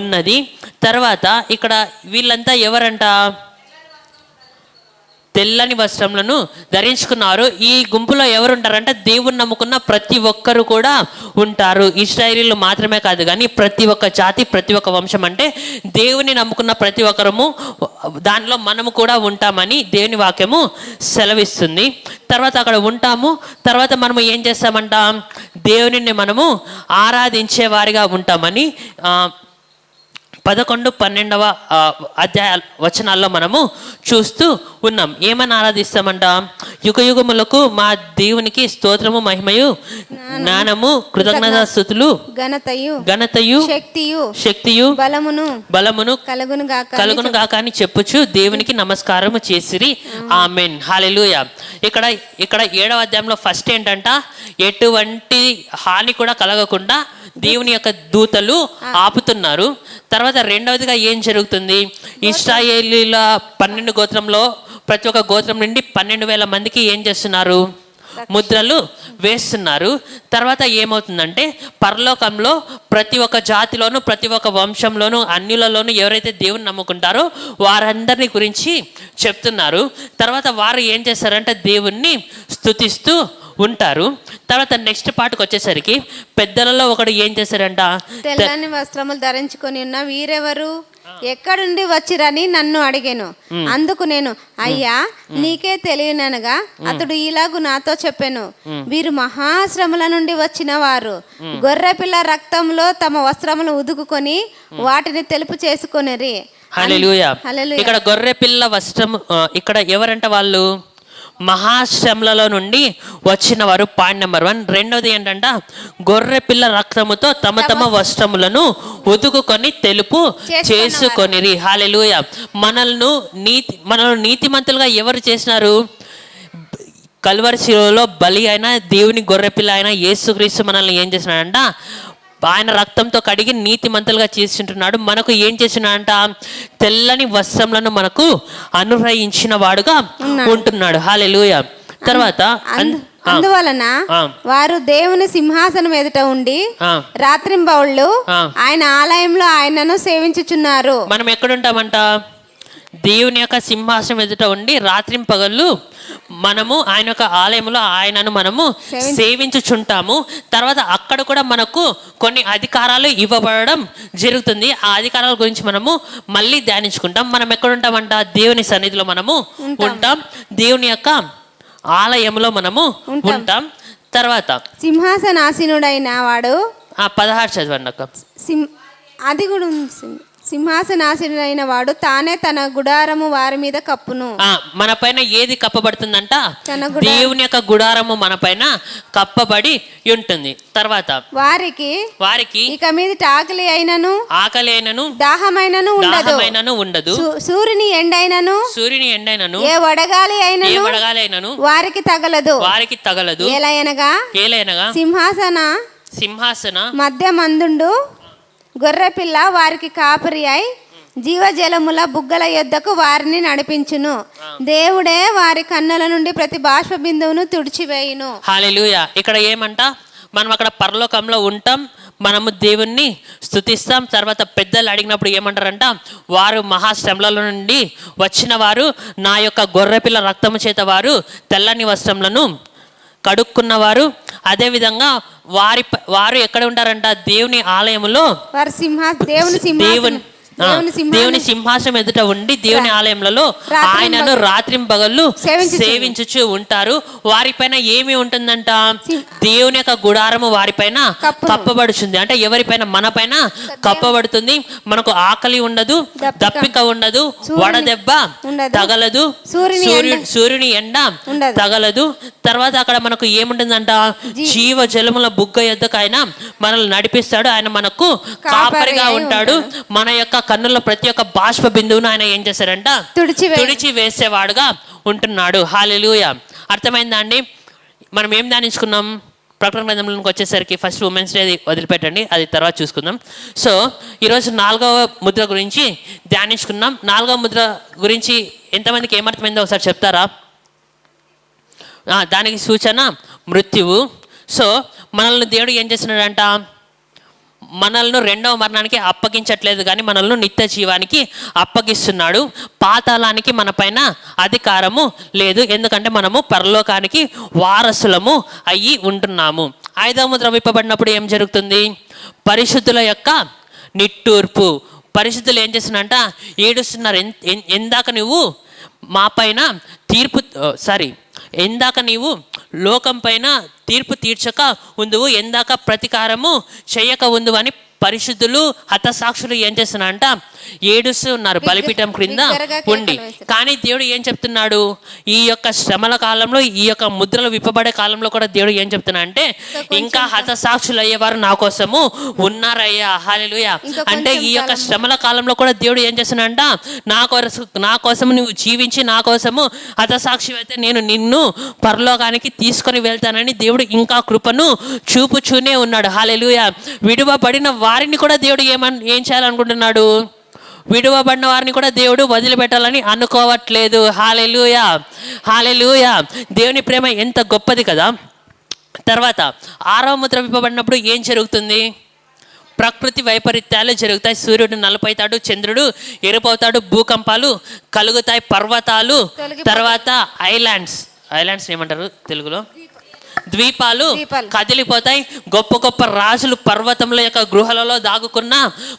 Speaker 1: ఉన్నది. తర్వాత ఇక్కడ వీళ్ళంతా ఎవరంట? తెల్లని వస్త్రములను ధరించుకున్నారు. ఈ గుంపులో ఎవరుంటారంటే దేవుని నమ్ముకున్న ప్రతి ఒక్కరు కూడా ఉంటారు. ఇశ్రాయేలీలు మాత్రమే కాదు కానీ ప్రతి ఒక్క జాతి, ప్రతి ఒక్క వంశం, అంటే దేవుని నమ్ముకున్న ప్రతి ఒక్కరము దానిలో మనము కూడా ఉంటామని దేవుని వాక్యము సెలవిస్తుంది. తర్వాత అక్కడ ఉంటాము. తర్వాత మనము ఏం చేస్తామంట? దేవునిని మనము ఆరాధించే వారిగా ఉంటామని 11, 12వ అధ్యాయ వచనాల్లో మనము చూస్తూ ఉన్నాం. ఏమని ఆరాధిస్తామంట? యుగ యుగములకు మా దేవునికి స్తోత్రము మహిమయు జ్ఞానము కృతజ్ఞతాస్తుతులు ఘనతయు శక్తియు బలమును కలుగును గాక అని చెప్పుచు దేవునికి నమస్కారము చేసిరి. ఆమేన్, హల్లెలూయా. ఇక్కడ 7వ అధ్యాయంలో ఫస్ట్ ఏంటంట? ఎటువంటి హాని కూడా కలగకుండా దేవుని యొక్క దూతలు ఆపుతున్నారు. తర్వాత రెండవదిగా ఏం జరుగుతుంది? ఇశ్రాయేలీల 12 గోత్రంలో ప్రతి ఒక్క గోత్రం నుండి 12,000 మందికి ఏం చేస్తున్నారు? ముద్రలు వేస్తున్నారు. తర్వాత ఏమవుతుందంటే పరలోకంలో ప్రతి ఒక్క జాతిలోను, ప్రతి ఒక్క వంశంలోను, అన్యులలోను ఎవరైతే దేవుని నమ్ముకుంటారో వారందరిని గురించి చెప్తున్నారు. తర్వాత వారు ఏం చేస్తారంటే దేవుణ్ణి స్తుతిస్తూ ఉంటారు. తర్వాత నెక్స్ట్ పార్ట్కి వచ్చేసరికి పెద్దలలో ఒకడు ఏం చేశారంట?
Speaker 2: తెల్లని వస్త్రములు ధరించుకొని ఉన్న వీరెవరు, ఎక్కడుండి వచ్చిరని నన్ను అడిగాను. అందుకు నేను, అయ్యా నీకే తెలియననగా అతడు ఇలాగు నాతో చెప్పాను, వీరు మహాశ్రముల నుండి వచ్చిన వారు, గొర్రెపిల్ల రక్తంలో తమ వస్త్రములు ఉదుకుకొని వాటిని తెలుపు చేసుకొనిరి.
Speaker 1: హల్లెలూయా. ఇక్కడ గొర్రెపిల్ల వస్త్రం, ఇక్కడ ఎవరంట? వాళ్ళు మహాశ్రమలలో నుండి వచ్చిన వారు. Point number 1. రెండవది ఏంటంట? గొర్రె పిల్ల రక్తముతో తమ వస్త్రములను ఉతుకుకొని తెలుపు చేసుకొనిరి. హల్లెలూయా. మనల్ని నీతిమంతులుగా ఎవరు చేసినారు? కల్వరి శిలువలో బలి అయిన దేవుని గొర్రెపిల్ల అయిన యేసుక్రీస్తు మనల్ని ఏం చేసినాడంట? ఆయన రక్తంతో కడిగి నీతిమంతులుగా చేసింటున్నాడు. మనకు ఏం చేసినాడంట? తెల్లని వస్త్రములను మనకు అనుగ్రహించిన వాడుగా ఉంటున్నాడు. హల్లెలూయా. తర్వాత
Speaker 2: అందువలన వారు దేవుని సింహాసనం ఎదుట ఉండి రాత్రింబవళ్ళు ఆయన ఆలయంలో ఆయనను సేవించుచున్నారు.
Speaker 1: మనం ఎక్కడుంటామంట? దేవుని యొక్క సింహాసనం ఎదుట ఉండి రాత్రింపగళ్ళు మనము ఆయన యొక్క ఆలయంలో ఆయనను మనము సేవించుచుంటాము. తర్వాత అక్కడ కూడా మనకు కొన్ని అధికారాలు ఇవ్వబడడం జరుగుతుంది. ఆ అధికారాల గురించి మనము మళ్ళీ ధ్యానించుకుంటాం. మనం ఎక్కడ ఉంటామంట? దేవుని సన్నిధిలో మనము ఉంటాం. దేవుని యొక్క ఆలయంలో మనము ఉంటాం. తర్వాత
Speaker 2: సింహాసనాసీనుడైన వాడు
Speaker 1: 16 చదవండి అక్క.
Speaker 2: అది కూడా సింహాసనాసీనుడైన వాడు తానే తన గుడారము వారి మీద కప్పును.
Speaker 1: మన పైన ఏది కప్పబడుతుందంట? దేవుని యొక్క గుడారము మన పైన కప్పబడి ఉంటుంది. తర్వాత వారికి
Speaker 2: ఇక మీద ఆకలి అయినను దాహమైనను
Speaker 1: ఉండదు.
Speaker 2: సూర్యుని ఎండైనను ఏ వడగాలి అయినను వారికి తగలదు. ఏలయనగా సింహాసన మధ్య మందుండు గొర్రెపిల్ల వారికి కాపరి అయి జీవజలముల బుగ్గల యొద్దకు వారిని నడిపించును. దేవుడే వారి కన్నుల నుండి ప్రతి బాష్ప బిందువును తుడిచివేయును.
Speaker 1: హల్లెలూయా. ఇక్కడ ఏమంట, మనం అక్కడ పరలోకంలో ఉంటాం, మనము దేవుణ్ణి స్తుతిస్తాం. తర్వాత పెద్దలు అడిగినప్పుడు ఏమంటారంట, వారు మహాశ్రమల నుండి వచ్చిన వారు నా యొక్క గొర్రెపిల్ల రక్తము చేత వారు తెల్లని వస్త్రములను కడుక్కున్నవారు. అదేవిధంగా వారు ఎక్కడ ఉంటారంట, దేవుని ఆలయములో
Speaker 2: వారు
Speaker 1: దేవుని సింహాసనం ఎదుట ఉండి దేవుని ఆలయంలో ఆయనను రాత్రింపగళ్ళు సేవించుచు ఉంటారు. వారిపైన ఏమి ఉంటుందంట, దేవుని యొక్క గుడారము వారిపైన కప్పబడుతుంది. అంటే ఎవరిపైన, మన పైన కప్పబడుతుంది. మనకు ఆకలి ఉండదు, దప్పిక ఉండదు, వడదెబ్బ తగలదు, సూర్యుని ఎండ తగలదు. తర్వాత అక్కడ మనకు ఏముంటుందంట, జీవ జలముల బుగ్గ యొద్దకు ఆయన మనల్ని నడిపిస్తాడు. ఆయన మనకు కాపరిగా ఉంటాడు. మన యొక్క కన్నుల ప్రతి ఒక్క బాష్ప బిందువును ఆయన ఏం చేశారంట, తుడిచి వేసేవాడుగా ఉంటున్నాడు. హల్లెలూయా. అర్థమైందా అండి? మనం ఏం ధ్యానించుకున్నాం? ప్రకటన గ్రంథంలోకి వచ్చేసరికి ఫస్ట్ ఉమెన్స్ డే వదిలిపెట్టండి, అది తర్వాత చూసుకుందాం. సో ఈరోజు 4వ ముద్ర గురించి ధ్యానించుకున్నాం. 4వ ముద్ర గురించి ఎంతమందికి ఏమర్థమైందో ఒకసారి చెప్తారా? దానికి సూచన మృత్యువు. సో మనల్ని దేవుడు ఏం చేస్తున్నాడంట, మనల్ని రెండవ మరణానికి అప్పగించట్లేదు, కానీ మనల్ని నిత్య జీవానికి అప్పగిస్తున్నాడు. పాతాళానికి మన పైన అధికారము లేదు, ఎందుకంటే మనము పరలోకానికి వారసులము అయ్యి ఉంటున్నాము. 5వ ముద్ర విప్పబడినప్పుడు ఏం జరుగుతుంది? పరిశుద్ధుల యొక్క నిట్టూర్పు. పరిశుద్ధులు ఏం చేస్తున్నారంట, ఏడుస్తున్నారు. ఎందాక నువ్వు మా పైన ఎందాక నీవు లోకం పైన తీర్పు తీర్చక ఉందువు, ఎందాక ప్రతీకారము చేయక ఉందువు అని పరిశుద్ధులు హతసాక్షులు ఏం చేస్తున్నారంట, ఏడుస్తూ ఉన్నారు బలిపీఠం క్రింద ఉండి. కానీ దేవుడు ఏం చెప్తున్నాడు, ఈ యొక్క శ్రమల కాలంలో, ఈ యొక్క ముద్రలు విప్పబడే కాలంలో కూడా దేవుడు ఏం చెప్తున్నా అంటే, ఇంకా హతసాక్షులు అయ్యేవారు నా కోసము ఉన్నారయ్యా. హల్లెలూయా. అంటే ఈ యొక్క శ్రమల కాలంలో కూడా దేవుడు ఏం చేస్తున్నాడంట, నా కోసం నువ్వు జీవించి నా కోసము హతసాక్షి అయితే నేను నిన్ను పరలోకానికి తీసుకొని వెళ్తానని దేవుడు ఇంకా కృపను చూపుచూనే ఉన్నాడు. హల్లెలూయా. విడువబడిన వారిని కూడా దేవుడు ఏం చేయాలనుకుంటున్నాడు, విడువబడిన వారిని కూడా దేవుడు వదిలిపెట్టాలని అనుకోవట్లేదు. హల్లెలూయా. హల్లెలూయా. దేవుని ప్రేమ ఎంత గొప్పది కదా. తర్వాత 6వ ముద్ర విప్పబడినప్పుడు ఏం జరుగుతుంది? ప్రకృతి వైపరీత్యాలు జరుగుతాయి. సూర్యుడు నలుపవుతాడు, చంద్రుడు ఎరుపవుతాడు, భూకంపాలు కలుగుతాయి, పర్వతాలు, తర్వాత ఐలాండ్స్ ఏమంటారు తెలుగులో, ద్వీపాలు కదిలిపోతాయి. గొప్ప గొప్ప రాజులు పర్వతముల యొక్క గృహాలలో దాగుకున్న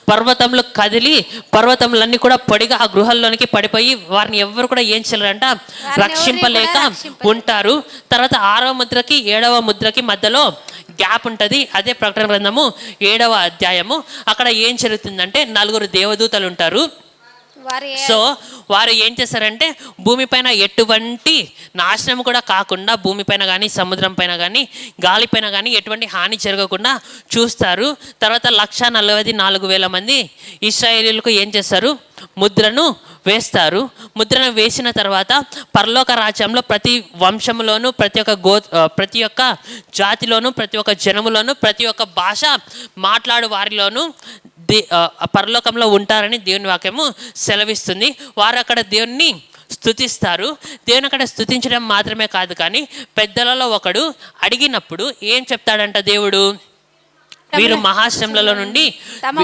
Speaker 1: పర్వతములు కదిలి పర్వతములన్నీ కూడా పొడిగా ఆ గృహాల్లోనికి పడిపోయి వారిని ఎవరు కూడా ఏం చేయలేరంట, రక్షింపలేక ఉంటారు. తర్వాత 6వ ముద్రకి 7వ ముద్రకి మధ్యలో గ్యాప్ ఉంటుంది. అదే ప్రకటన గ్రంథము 7వ అధ్యాయము. అక్కడ ఏం జరుగుతుందంటే 4 దేవదూతలు ఉంటారు. సో వారు ఏం చేస్తారంటే, భూమిపైన ఎటువంటి నాశనం కూడా కాకుండా, భూమిపైన కానీ సముద్రం పైన కానీ గాలిపైన కానీ ఎటువంటి హాని జరగకుండా చూస్తారు. తర్వాత 144,000 మంది ఇశ్రాయేలీయులకు ఏం చేస్తారు, ముద్రను వేస్తారు. ముద్రను వేసిన తర్వాత పరలోక రాజ్యంలో ప్రతి వంశంలోనూ, ప్రతి ఒక్క జాతిలోనూ, ప్రతి ఒక్క జనములోనూ, ప్రతి ఒక్క భాష మాట్లాడు వారిలోనూ పరలోకంలో ఉంటారని దేవుని వాక్యము సెలవిస్తుంది. వారు అక్కడ దేవుణ్ణి స్తుతిస్తారు. దేవుని అక్కడ స్తుతించడం మాత్రమే కాదు, కానీ పెద్దలలో ఒకడు అడిగినప్పుడు ఏం చెప్తాడంట దేవుడు, వీరు మహాశ్రమలలో నుండి
Speaker 2: తమ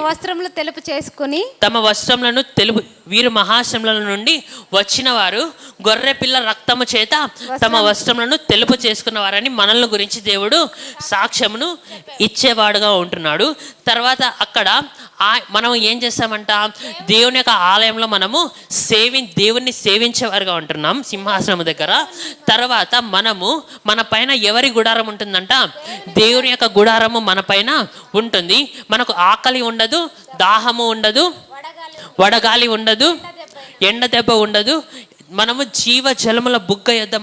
Speaker 2: వస్త్రములను తెలుపు వీరు మహాశ్రమల నుండి వచ్చిన వారు గొర్రె పిల్ల రక్తము చేత తమ వస్త్రములను తెలుపు చేసుకున్నవారని మనల్ని గురించి దేవుడు సాక్ష్యమును ఇచ్చేవాడుగా ఉంటున్నాడు. తర్వాత అక్కడ మనం ఏం చేస్తామంట, దేవుని యొక్క ఆలయంలో మనము దేవుణ్ణి సేవించేవారుగా ఉంటున్నాం సింహాసనం దగ్గర. తర్వాత మన పైన ఎవరి గుడారం ఉంటుందంట, దేవుని యొక్క గుడారము మన పైన ఉంటుంది. మనకు ఆకలి ఉండదు, దాహము ఉండదు, వడగాలి ఉండదు, ఎండ దెబ్బ ఉండదు. మనము జీవ జలముల బుగ్గ యొద్ద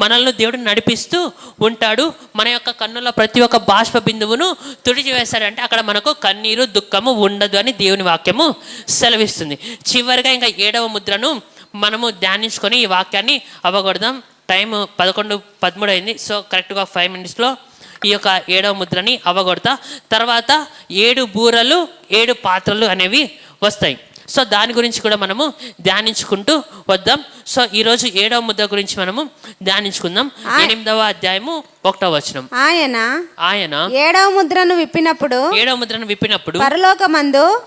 Speaker 2: మనల్ని దేవుడు నడిపిస్తూ ఉంటాడు. మన యొక్క కన్నుల ప్రతి ఒక్క బాష్ప బిందువును తుడిచివేశాడంటే అక్కడ మనకు కన్నీరు దుఃఖము ఉండదు అని దేవుని వాక్యము సెలవిస్తుంది. చివరిగా ఇంకా 7వ ముద్రను మనము ధ్యానించుకొని ఈ వాక్యాన్ని అవ్వకూడదాం. టైం 11:13 అయింది. సో కరెక్ట్గా 5 minutesలో ఈ యొక్క 7వ ముద్రని అవ్వగొడతా. తర్వాత 7 బూరలు 7 పాత్రలు అనేవి వస్తాయి.
Speaker 1: సో దాని గురించి కూడా మనము ధ్యానించుకుంటూ వద్దాం. సో ఈరోజు 7వ ముద్ర గురించి మనము ధ్యానించుకుందాం. 8వ అధ్యాయము 1వ వచనం. ఆయన
Speaker 2: 7వ ముద్రను విప్పినప్పుడు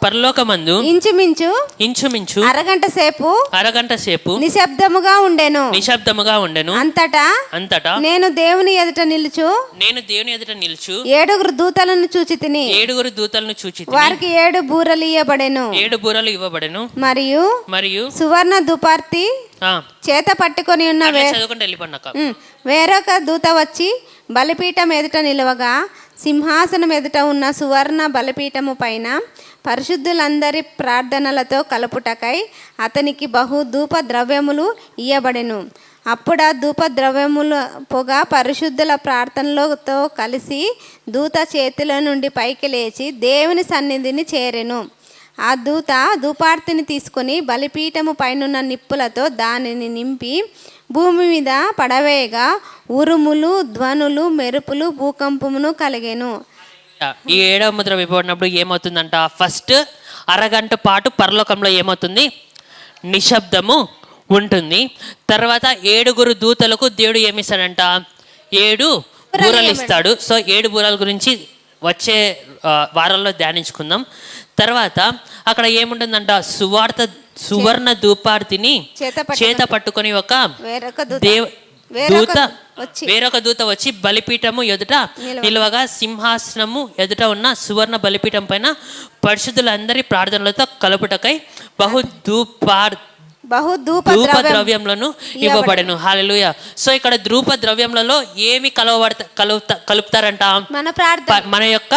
Speaker 1: పరలోకమందు ఇంచుమించు
Speaker 2: అరగంట సేపు నిశ్శబ్దముగా ఉండెను. అంతటా నేను దేవుని ఎదుట నిలుచు 7 దూతలను చూచి తిని వారికి 7 బూరలు ఇవ్వబడెను. మరియు సువర్ణ దుపార్తి చేత పట్టుకొని ఉన్న వేరొక దూత వచ్చి బలిపీఠం ఎదుట నిలవగా, సింహాసనం ఎదుట ఉన్న సువర్ణ బలిపీఠము పైన పరిశుద్ధులందరి ప్రార్థనలతో కలుపుటకై అతనికి బహు ధూప ద్రవ్యములు ఇయ్యబడెను. అప్పుడు ఆ ధూప ద్రవ్యముల పొగ పరిశుద్ధుల ప్రార్థనలతో కలిసి దూత చేతిలో నుండి పైకి లేచి దేవుని సన్నిధిని చేరెను. ఆ దూత ధూపార్తిని తీసుకొని బలిపీఠము పైనున్న నిప్పులతో దానిని నింపి భూమి మీద పడవేయగా ఉరుములు, ధ్వనులు, మెరుపులు, భూకంపమును కలిగెను.
Speaker 1: ఈ 7వ ముద్ర విప్పబడినప్పుడు ఏమవుతుందంట? ఫస్ట్ అరగంట పాటు పరలోకంలో ఏమవుతుంది? నిశ్శబ్దము ఉంటుంది. తర్వాత 7 దూతలకు దేవుడు ఏమిస్తాడంట? 7 బూరలు ఇస్తాడు. సో 7 బూరల గురించి వచ్చే వారాల్లో ధ్యానించుకుందాం. తర్వాత అక్కడ ఏముంటుందంట? సువర్ణ ధూపార్తిని చేత పట్టుకొని వేరొక దూత వచ్చి బలిపీఠము ఎదుట నిలవగా, సింహాసనము ఎదుట ఉన్న సువర్ణ బలిపీఠం పైన పరిశుద్ధులందరి ప్రార్థనలతో కలుపుటకై బహు ధూప ద్రవ్యములను ఇవ్వబడెను. హల్లెలూయా. సో ఇక్కడ ధూప ద్రవ్యములలో ఏమి కలుపుతారంట? మన యొక్క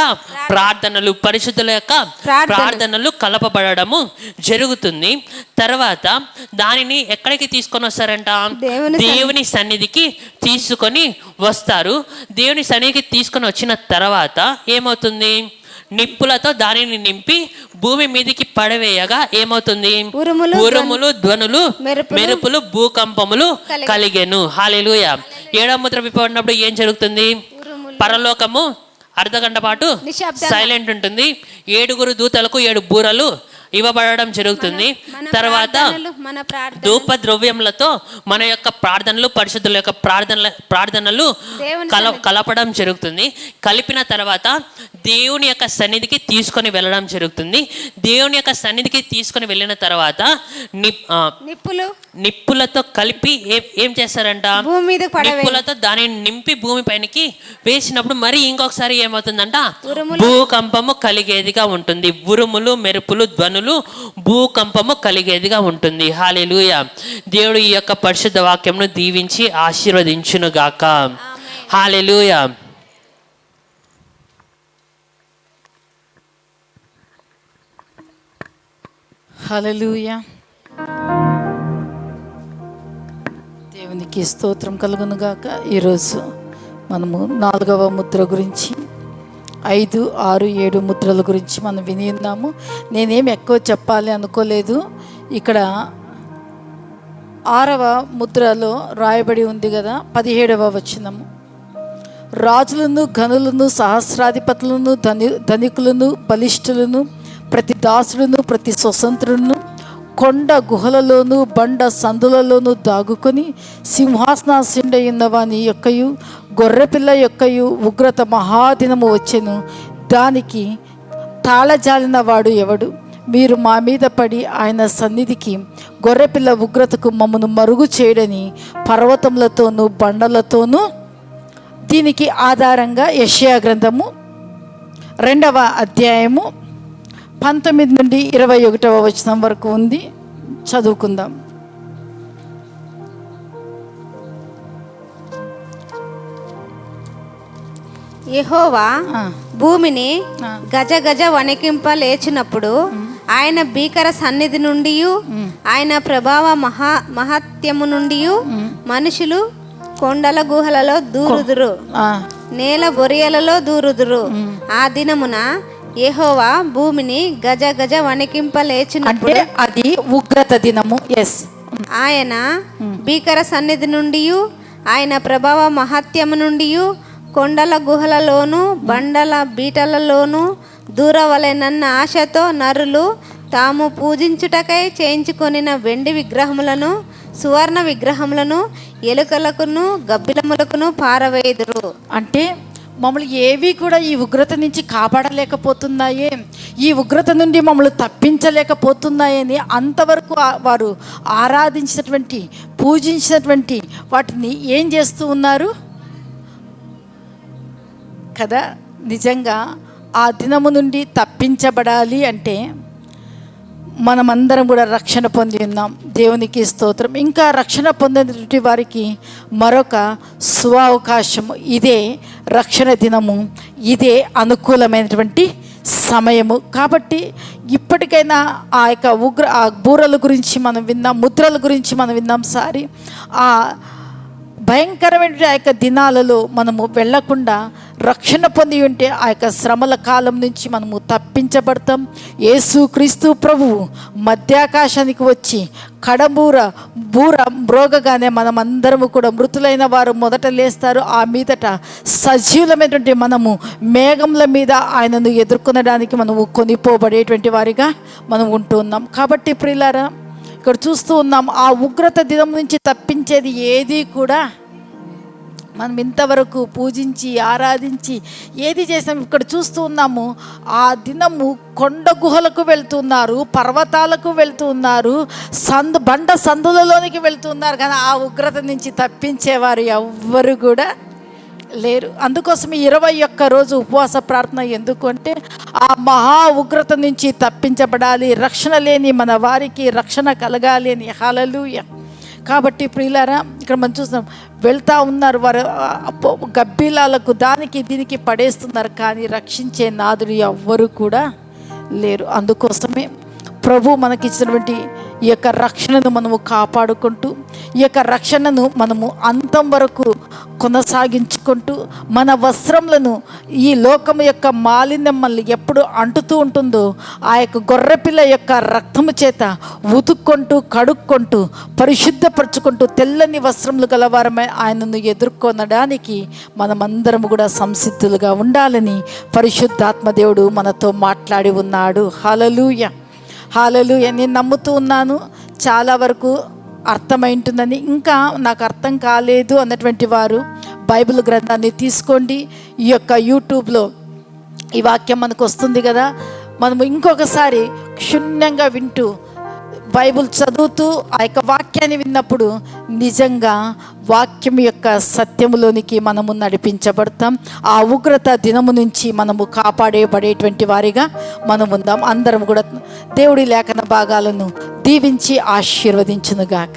Speaker 1: ప్రార్థనలు, పరిశుద్ధుల యొక్క ప్రార్థనలు కలపబడము జరుగుతుంది. తర్వాత దానిని ఎక్కడికి తీసుకొని వస్తారంట? దేవుని సన్నిధికి తీసుకొని వస్తారు. దేవుని సన్నిధికి తీసుకొని వచ్చిన తర్వాత ఏమవుతుంది? నిప్పులతో దానిని నింపి భూమి మీదికి పడవేయగా ఏమవుతుంది? ఉరుములు, ధ్వనులు, మెరుపులు, భూకంపములు కలిగెను. హల్లెలూయా. 7వ ముద్ర విప్పబడినప్పుడు ఏం జరుగుతుంది? పరలోకము అర్ధగంట పాటు సైలెంట్ ఉంటుంది. 7 దూతలకు 7 బూరలు ఇవ్వబడడం జరుగుతుంది. తర్వాత ధూప ద్రవ్యములతో మన యొక్క ప్రార్థనలు, పరిశుద్ధుల యొక్క ప్రార్థనలు కలపడం జరుగుతుంది. కలిపిన తర్వాత దేవుని యొక్క సన్నిధికి తీసుకొని వెళ్ళడం జరుగుతుంది. దేవుని యొక్క సన్నిధికి తీసుకొని వెళ్ళిన తర్వాత నిప్పులతో కలిపి ఏం చేస్తారంట? నిప్పులతో దానిని నింపి భూమి పైనకి వేసినప్పుడు మరి ఇంకొకసారి ఏమవుతుందంట? భూకంపము కలిగేదిగా ఉంటుంది. ఉరుములు, మెరుపులు, ధ్వనులు, భూకంపము కలిగేదిగా ఉంటుంది. హల్లెలూయా. దేవుడు ఈ యొక్క పరిశుద్ధ వాక్యంను దీవించి ఆశీర్వదించును గాక. హల్లెలూయా.
Speaker 4: హల్లెలూయా. దేవునికి స్తోత్రం కలుగును గాక. ఈరోజు మనము 4వ ముద్ర గురించి 5, 6, 7 ముద్రల గురించి మనం విని ఉన్నాము. నేనేం ఎక్కువ చెప్పాలి అనుకోలేదు. ఇక్కడ 6వ ముద్రలో రాయబడి ఉంది కదా, 17వ వచనము. రాజులను, ఘనులను, సహస్రాధిపతులను, ధనికులను, బలిష్ఠులను, ప్రతి దాసులను, ప్రతి స్వతంత్రులను కొండ గుహలలోను బండ సందులలోనూ దాగుకొని సింహాసనాసీనుడైన వాని యొక్కయు గొర్రెపిల్ల యొక్కయు ఉగ్రత మహాదినము వచ్చెను. దానికి తాళజాలిన వాడు ఎవడు? మీరు మా మీద పడి ఆయన సన్నిధికి గొర్రెపిల్ల ఉగ్రతకు మమ్మను మరుగు చేయడని పర్వతములతోనూ బండలతోనూ. దీనికి ఆధారంగా యెషయా గ్రంథము 2వ అధ్యాయము 19 నుండి 21వ వచనం వరకు ఉంది. చదువుకుందాం.
Speaker 2: యెహోవా భూమిని గజ గజ వణికింప లేచినప్పుడు ఆయన భీకర సన్నిధి నుండి, ఆయన ప్రభావ మహత్యము నుండి మనుషులు కొండల గుహలలో దూరుదురు, నేల బొరియలలో దూరుదురు. ఆ దినమున యెహోవా భూమిని గజ గజ వణికింప లేచినప్పుడు,
Speaker 4: అది ఉగ్రత దినము.
Speaker 2: ఆయన భీకర సన్నిధి నుండి, ఆయన ప్రభావ మహత్యము నుండి కొండల గుహలలోను బండల బీటలలోను దూరవలెనన్న ఆశతో నరులు తాము పూజించుటకై చేయించుకొనిన వెండి విగ్రహములను సువర్ణ విగ్రహములను ఎలుకలకును గబ్బిలములకును పారవేయుదురు.
Speaker 4: అంటే మమ్మల్ని ఏవి కూడా ఈ ఉగ్రత నుంచి కాపాడలేకపోతున్నాయే, ఈ ఉగ్రత నుండి మమ్మల్ని తప్పించలేకపోతున్నాయని అంతవరకు వారు ఆరాధించినటువంటి పూజించినటువంటి వాటిని ఏం చేస్తూ ఉన్నారు కదా. నిజంగా ఆ దినము నుండి తప్పించబడాలి అంటే మనమందరం కూడా రక్షణ పొంది ఉన్నాం. దేవునికి స్తోత్రం. ఇంకా రక్షణ పొందినటువంటి వారికి మరొక స్వావకాశము, ఇదే రక్షణ దినము, ఇదే అనుకూలమైనటువంటి సమయము. కాబట్టి ఇప్పటికైనా ఆ యొక్క ఆ బూరల గురించి మనం విన్నాం, ముద్రల గురించి మనం విన్నాం. ఆ భయంకరమైన ఆ యొక్క దినాలలో మనము వెళ్ళకుండా రక్షణ పొంది ఉంటే ఆ యొక్క శ్రమల కాలం నుంచి మనము తప్పించబడతాం. యేసుక్రీస్తు ప్రభువు మధ్యాకాశానికి వచ్చి బూర మ్రోగగానే మనమందరము కూడా మృతులైన వారు మొదట లేస్తారు. ఆ మీదట సజీవులమైనటువంటి మనము మేఘముల మీద ఆయనను ఎదుర్కొనడానికి మనము కొనిపోబడేటువంటి వారిగా మనం ఉంటూ ఉన్నాం. కాబట్టి ప్రియులారా, ఇక్కడ చూస్తూ ఉన్నాం, ఆ ఉగ్రత దినం నుంచి తప్పించేది ఏది కూడా మనం ఇంతవరకు పూజించి ఆరాధించి ఏది చేసాం. ఇక్కడ చూస్తూ ఉన్నాము, ఆ దినము కొండ గుహలకు వెళ్తున్నారు, పర్వతాలకు వెళ్తున్నారు, బండ సందులలోనికి వెళ్తున్నారు, కానీ ఆ ఉగ్రత నుంచి తప్పించేవారు ఎవ్వరు కూడా లేరు. అందుకోసం 21 రోజు ఉపవాస ప్రార్థన. ఎందుకు అంటే ఆ మహా ఉగ్రత నుంచి తప్పించబడాలి, రక్షణ లేని మన వారికి రక్షణ కలగాలి అని. హల్లెలూయా. కాబట్టి ప్రియులారా, ఇక్కడ మనం చూస్తున్నాం, వెళ్తూ ఉన్నారు వారు గబ్బిలాలకు దానికి దీనికి పడేస్తున్నారు, కానీ రక్షించే నాదుడు ఎవ్వరు కూడా లేరు. అందుకోసమే ప్రభు మనకిచ్చినటువంటి ఈ యొక్క రక్షణను మనము కాపాడుకుంటూ, ఈ యొక్క రక్షణను మనము అంతం వరకు కొనసాగించుకుంటూ, మన వస్త్రములను ఈ లోకము యొక్క మాలిన్యం మనల్ని ఎప్పుడు అంటుతూ ఉంటుందో ఆ యొక్క గొర్రెపిల్ల యొక్క రక్తము చేత ఉతుక్కుంటూ కడుక్కుంటూ పరిశుద్ధపరచుకుంటూ తెల్లని వస్త్రములు గలవారమై ఆయనను ఎదుర్కొనడానికి మనమందరం కూడా సంసిద్ధులుగా ఉండాలని పరిశుద్ధాత్మ దేవుడు మనతో మాట్లాడి ఉన్నాడు. హల్లెలూయా, హల్లెలూయా. నేను నమ్ముతూ ఉన్నాను చాలా వరకు అర్థమైంటుందని. ఇంకా నాకు అర్థం కాలేదు అన్నటువంటి వారు బైబిల్ గ్రంథాన్ని తీసుకోండి. ఈ యొక్క యూట్యూబ్లో ఈ వాక్యం మనకు వస్తుంది కదా, మనము ఇంకొకసారి క్షుణ్ణంగా వింటూ బైబిల్ చదువుతూ ఆ యొక్క వాక్యాన్ని విన్నప్పుడు నిజంగా వాక్యం యొక్క సత్యములోనికి మనము నడిపించబడతాం. ఆ ఉగ్రత దినము నుంచి మనము కాపాడేబడేటువంటి వారిగా మనం ఉందాం. అందరం కూడా దేవుడి లేఖన భాగాలను దీవించి ఆశీర్వదించునుగాక.